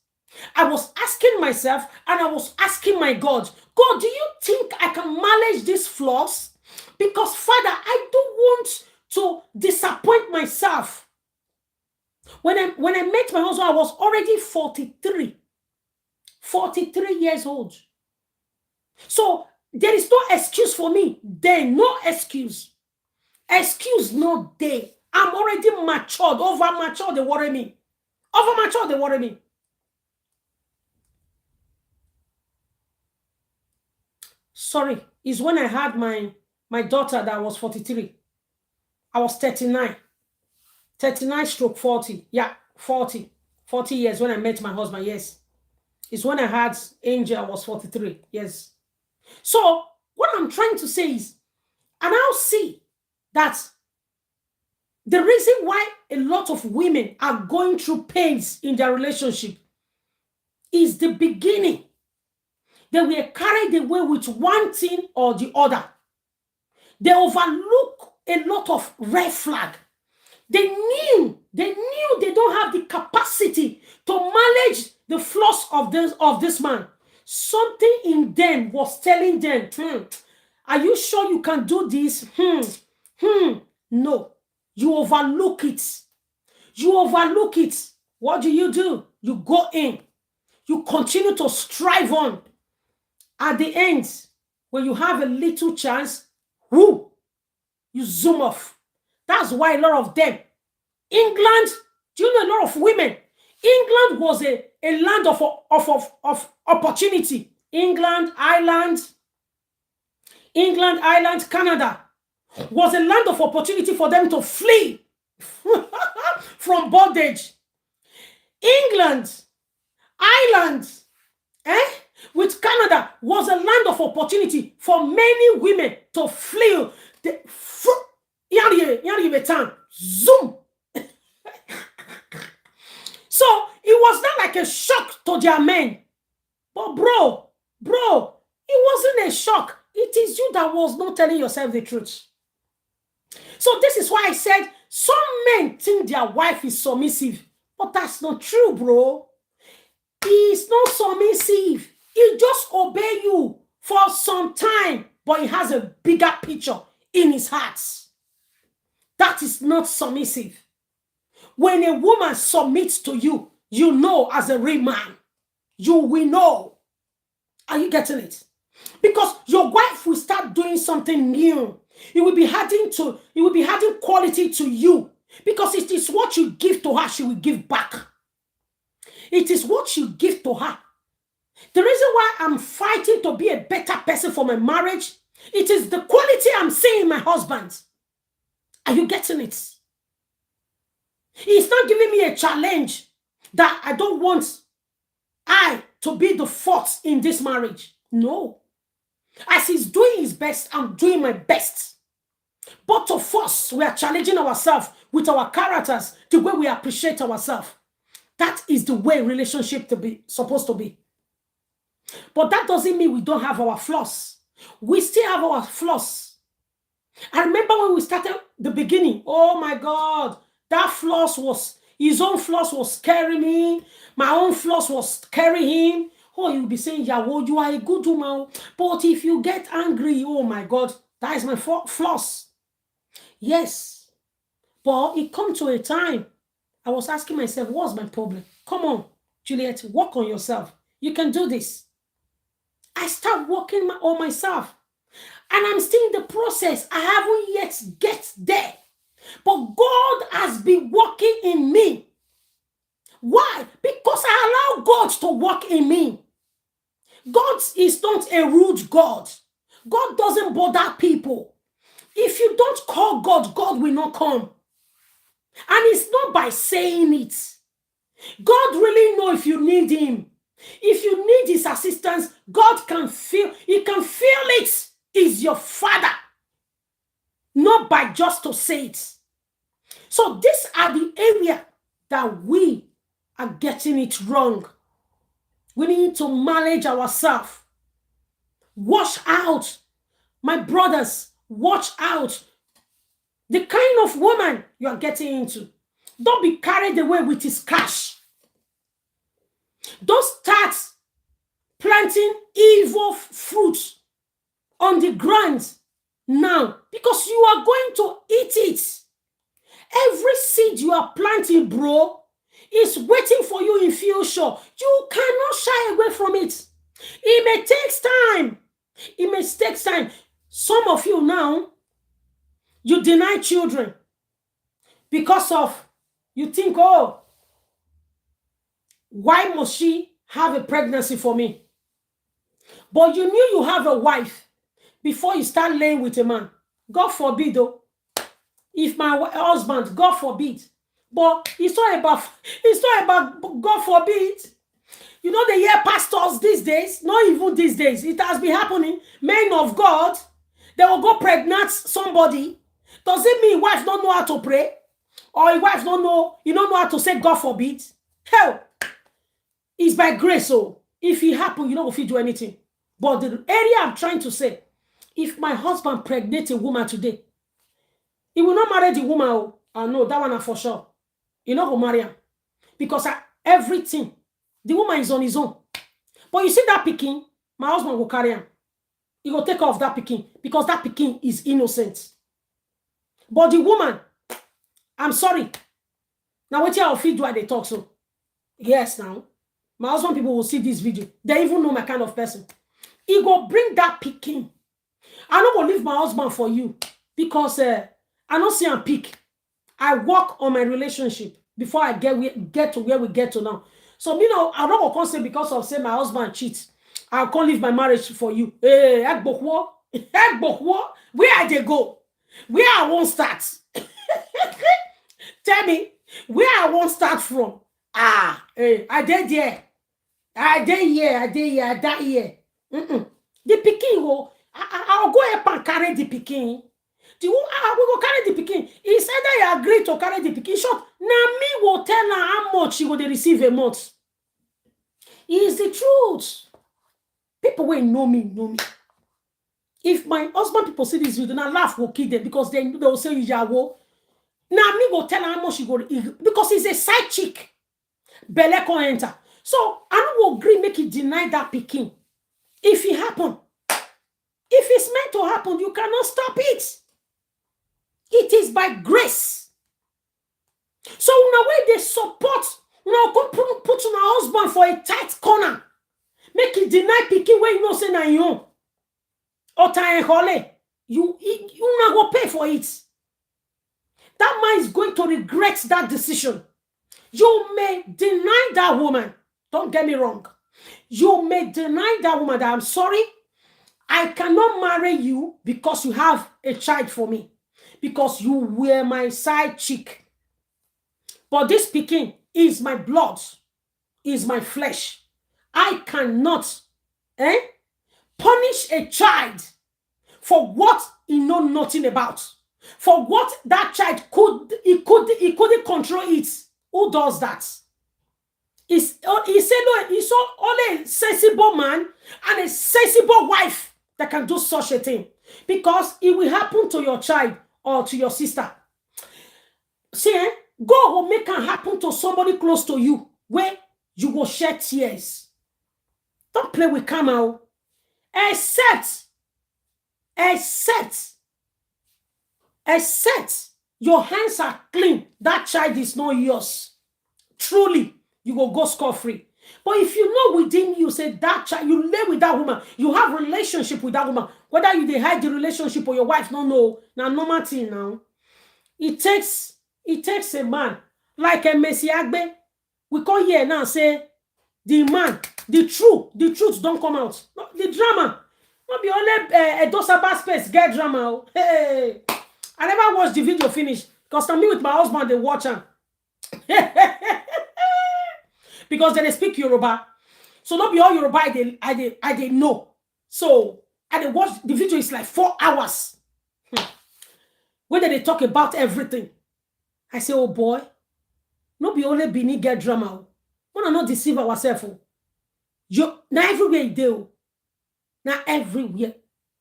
I was asking myself, and I was asking my God, God, do you think I can manage these flaws? Because, Father, I don't want to disappoint myself. When I met my husband, I was already 43 years old. So there is no excuse for me. There, no excuse. Excuse no day. I'm already matured. Over matured, they worry me. Over matured, they worry me. Sorry, is when I had my daughter that was 43. I was 39. 39/40. Yeah, 40. 40 years when I met my husband, yes. It's when I had Angel, I was 43. Yes. So what I'm trying to say is, I now see that the reason why a lot of women are going through pains in their relationship is the beginning. They were carried away with one thing or the other. They overlook a lot of red flag. They knew they don't have the capacity to manage the flaws of this man. Something in them was telling them, are you sure you can do this? No. You overlook it. You overlook it. What do? You go in. You continue to strive on. At the end, when you have a little chance, you zoom off. That's why a lot of them, England, do you know a lot of women? England was a land of opportunity. England, Ireland, Canada was a land of opportunity for them to flee from bondage. England, Ireland, with Canada was a land of opportunity for many women to flee. Zoom. So it was not like a shock to their men. But bro, it wasn't a shock. It is you that was not telling yourself the truth. So this is why I said some men think their wife is submissive. But that's not true, bro. He is not submissive. He just obey you for some time, but he has a bigger picture in his heart. That is not submissive. When a woman submits to you, you know as a real man. You will know. Are you getting it? Because your wife will start doing something new. It will be adding quality to you. Because it is what you give to her, she will give back. It is what you give to her. The reason why I'm fighting to be a better person for my marriage, it is the quality I'm seeing in my husband. Are you getting it? He's not giving me a challenge that I don't want I to be the fault in this marriage. No. As he's doing his best, I'm doing my best. Both of us, we are challenging ourselves with our characters, the way we appreciate ourselves. That is the way relationship supposed to be. But that doesn't mean we don't have our flaws. We still have our flaws. I remember when we started the beginning. Oh my God, that floss was, his own floss was scaring me. My own floss was scaring him. Oh, you'll be saying, Yawo, you are a good woman. But if you get angry, oh my God, that is my floss. Yes. But it come to a time, I was asking myself, what's my problem? Come on, Juliet, work on yourself. You can do this. I start working on myself. And I'm still in the process. I haven't yet get there. But God has been working in me. Why? Because I allow God to work in me. God is not a rude God. God doesn't bother people. If you don't call God, God will not come. And it's not by saying it. God really knows if you need him. If you need his assistance, God can feel, he can feel it. He's your father. Not by just to say it. So these are the area that we are getting it wrong. We need to manage ourselves. Watch out. My brothers, watch out. The kind of woman you are getting into. Don't be carried away with his cash. Don't start planting evil fruit on the ground now, because you are going to eat it. Every seed you are planting, bro, is waiting for you in future. You cannot shy away from it. It may take time. It may take time. Some of you now, you deny children because of, you think, oh, why must she have a pregnancy for me? But you knew you have a wife before you start laying with a man. God forbid, though. If my husband, God forbid. But it's not about God forbid. You know, they hear pastors these days, not even these days, it has been happening. Men of God, they will go pregnant somebody. Does it mean wife don't know how to pray? Or a wife don't know how to say God forbid? Hell, it's by grace. So if it happen, you don't have to do anything. But the area I'm trying to say, if my husband pregnant a woman today, he will not marry the woman. Oh, I know that one for sure. He not go marry her. Because everything, the woman is on his own. But you see that picking, my husband will carry him. He will take off that picking because that picking is innocent. But the woman, I'm sorry. Now what you feel do I they talk so? Yes, now. My husband people will see this video. They even know my kind of person. He go bring that picking. I not go leave my husband for you because I don't see him pick. I work on my relationship before I get to where we get to now. So, I don't go say because of say my husband cheats. I can't leave my marriage for you. Hey, where I they go? Where I won't start? Tell me, where I won't start from? Hey, I did here. I did here. I did here. I died here. The Peking, I'll go up and carry the Peking. We go carry the Peking. He said I agree to carry the Peking. Short. Now me will tell her how much she will receive a month. It's the truth. People will know me. If my husband people see this video, now laugh will kill them because they will say Yawo. Now me will tell her how much she go because he's a side chick. Belle can enter. So I don't agree make it deny that Peking. If it happen, if it's meant to happen, you cannot stop it. It is by grace. So in a way they support, put your husband for a tight corner. Make it deny picking where you know say na you. Or you not go pay for it. That man is going to regret that decision. You may deny that woman. Don't get me wrong. You may deny that woman that I'm sorry. I cannot marry you because you have a child for me. Because you were my side chick. But this Peking is my blood. Is my flesh. I cannot punish a child for what he know nothing about. For what that child couldn't control it. Who does that? He said no, he's only a sensible man and a sensible wife that can do such a thing. Because it will happen to your child or to your sister. See, God will make it happen to somebody close to you where you will shed tears. Don't play with karma. Except your hands are clean, that child is not yours. Truly, you will go scot-free. But if you know within you, say that child, you lay with that woman, you have relationship with that woman, whether you they hide the relationship or your wife, no, now normal thing now. It takes a man like a Messi Agbe. We come here now say the man, the truth don't come out. No, the drama. Not be only a Dosaba space get drama. Hey, I never watched the video finish because I'm me with my husband they watch him. Because they speak Yoruba. So not be all Yoruba I they know. So I watch the video is like 4 hours. When they talk about everything. I say, oh boy, not be only Bini get drama. We not deceive ourselves. You now everywhere you do. Now everywhere.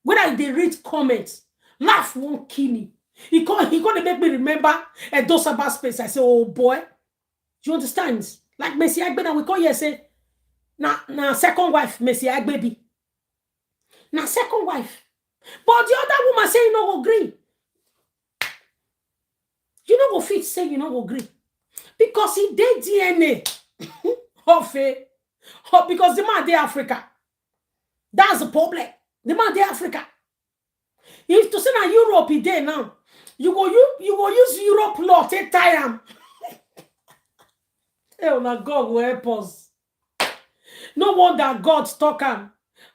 When they read comments, laugh won't kill me. He gonna make me remember a Dosaba space. I say, oh boy, do you understand? Like Messi Agbe, we call here say, now second wife, Messi Agbe. Now second wife. But the other woman say you no agree. You no go fit say you no go agree. Because he did DNA of a because the man dey Africa. That's the problem. The man dey Africa. If to say na Europe he dey now, you go use Europe law take tie am. Oh, now God will help us. No wonder God talk am.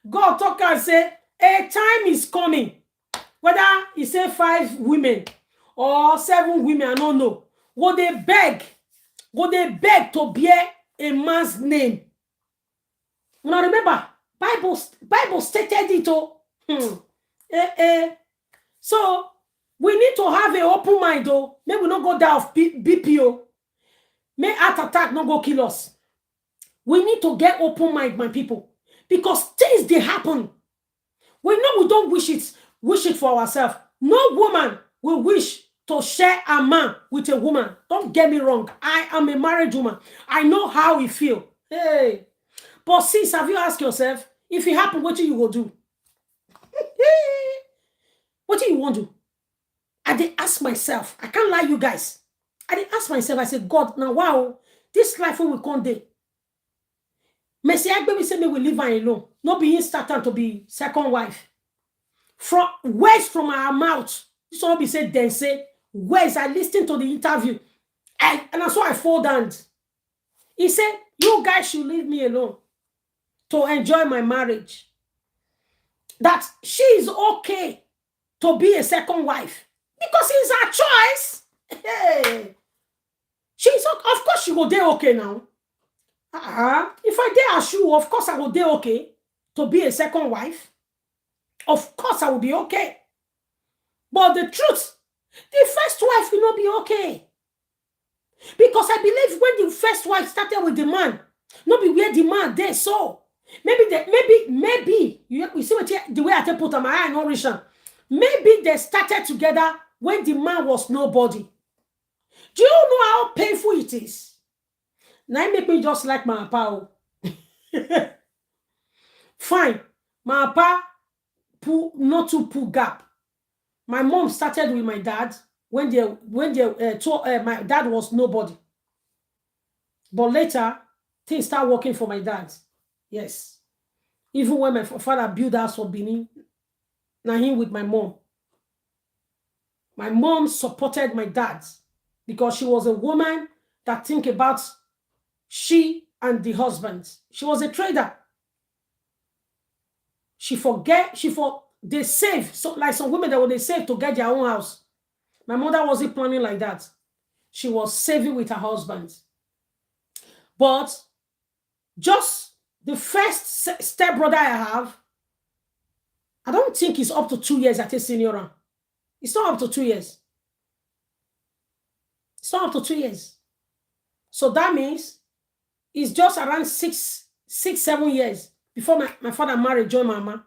God talk and say a time is coming. Whether he say 5 women or 7 women, I don't know. Would they beg to bear a man's name? Now remember, Bible stated it. So we need to have an open mind though. May we not go down of BPO. May heart attack not go kill us. We need to get open mind, my people. Because things they happen. We know we don't wish it for ourselves. No woman will wish to share a man with a woman. Don't get me wrong. I am a married woman. I know how it feel. Hey. But sis, have you asked yourself, if it happen, what do you will do? What do you want to do? I did ask myself. I can't lie you guys. I did ask myself. I said, God, now wow, this life will come day. Messi Agbe say me will leave her alone. Not being started to be second wife. From words from our mouth. This one be said then say words. I listened to the interview. And that's why I fall down. He said, you guys should leave me alone to enjoy my marriage. That she is okay to be a second wife. Because it's her choice. Hey. She's of course she will do okay now. If I dare her shoe, of course I will do okay to be a second wife. Of course I will be okay. But the truth, the first wife will not be okay. Because I believe when the first wife started with the man, not be where the man there. So maybe you see what the way I put on my eye and original. Maybe they started together when the man was nobody. Do you know how painful it is? Now it make me just like my papa. Fine. My papa not to pull gap. My mom started with my dad when my dad was nobody. But later, things start working for my dad. Yes. Even when my father built house for Benin, now him with my mom. My mom supported my dad because she was a woman that think about she and the husband. She was a trader. They save. So like some women that they save to get their own house. My mother wasn't planning like that. She was saving with her husband. But just the first stepbrother I have, I don't think it's up to 2 years at a senior. It's not up to 2 years. It's not up to 2 years. So that means it's just around 7 years before my father married John Mama.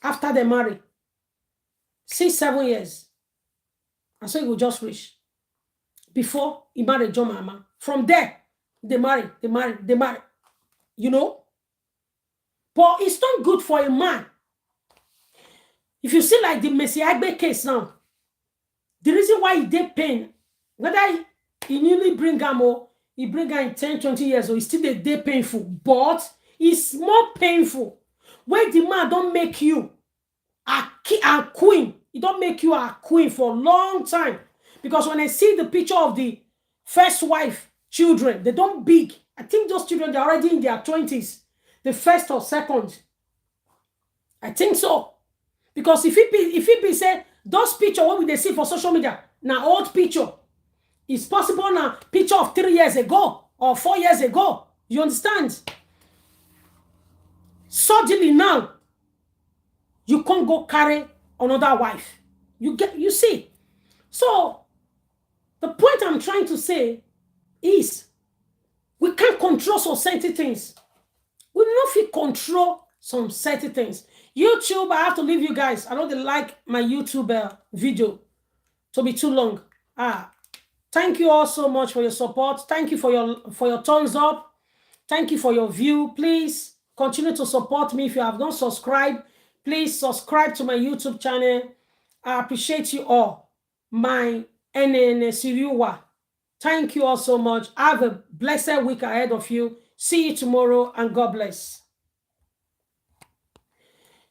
After they married. 6, 7 years. And so he will just reach. Before he married John Mama. From there, they marry. You know? But it's not good for a man. If you see like the Messi Agbe case now, the reason why he did pain, whether he newly bring him or he bring her in 10, 20 years or he still dey painful, but it's more painful when the man don't make you a queen. He don't make you a queen for a long time. Because when I see the picture of the first wife children, they don't big. I think those children, they're already in their 20s. The first or second. I think so. Because if it be say, those picture, what we they see for social media, now old picture. It's possible now, picture of 3 years ago or 4 years ago. You understand? Suddenly now, you can't go carry another wife. You see. So, the point I'm trying to say is, we can't control some certain things. We don't fit control some certain things. YouTube, I have to leave you guys. I don't like my YouTube video to be too long. Thank you all so much for your support. Thank you for your thumbs up. Thank you for your view. Please continue to support me. If you have not subscribed, please subscribe to my YouTube channel. I appreciate you all. My NN Siriwa. Thank you all so much. Have a blessed week ahead of you. See you tomorrow and God bless.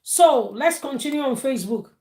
So let's continue on Facebook.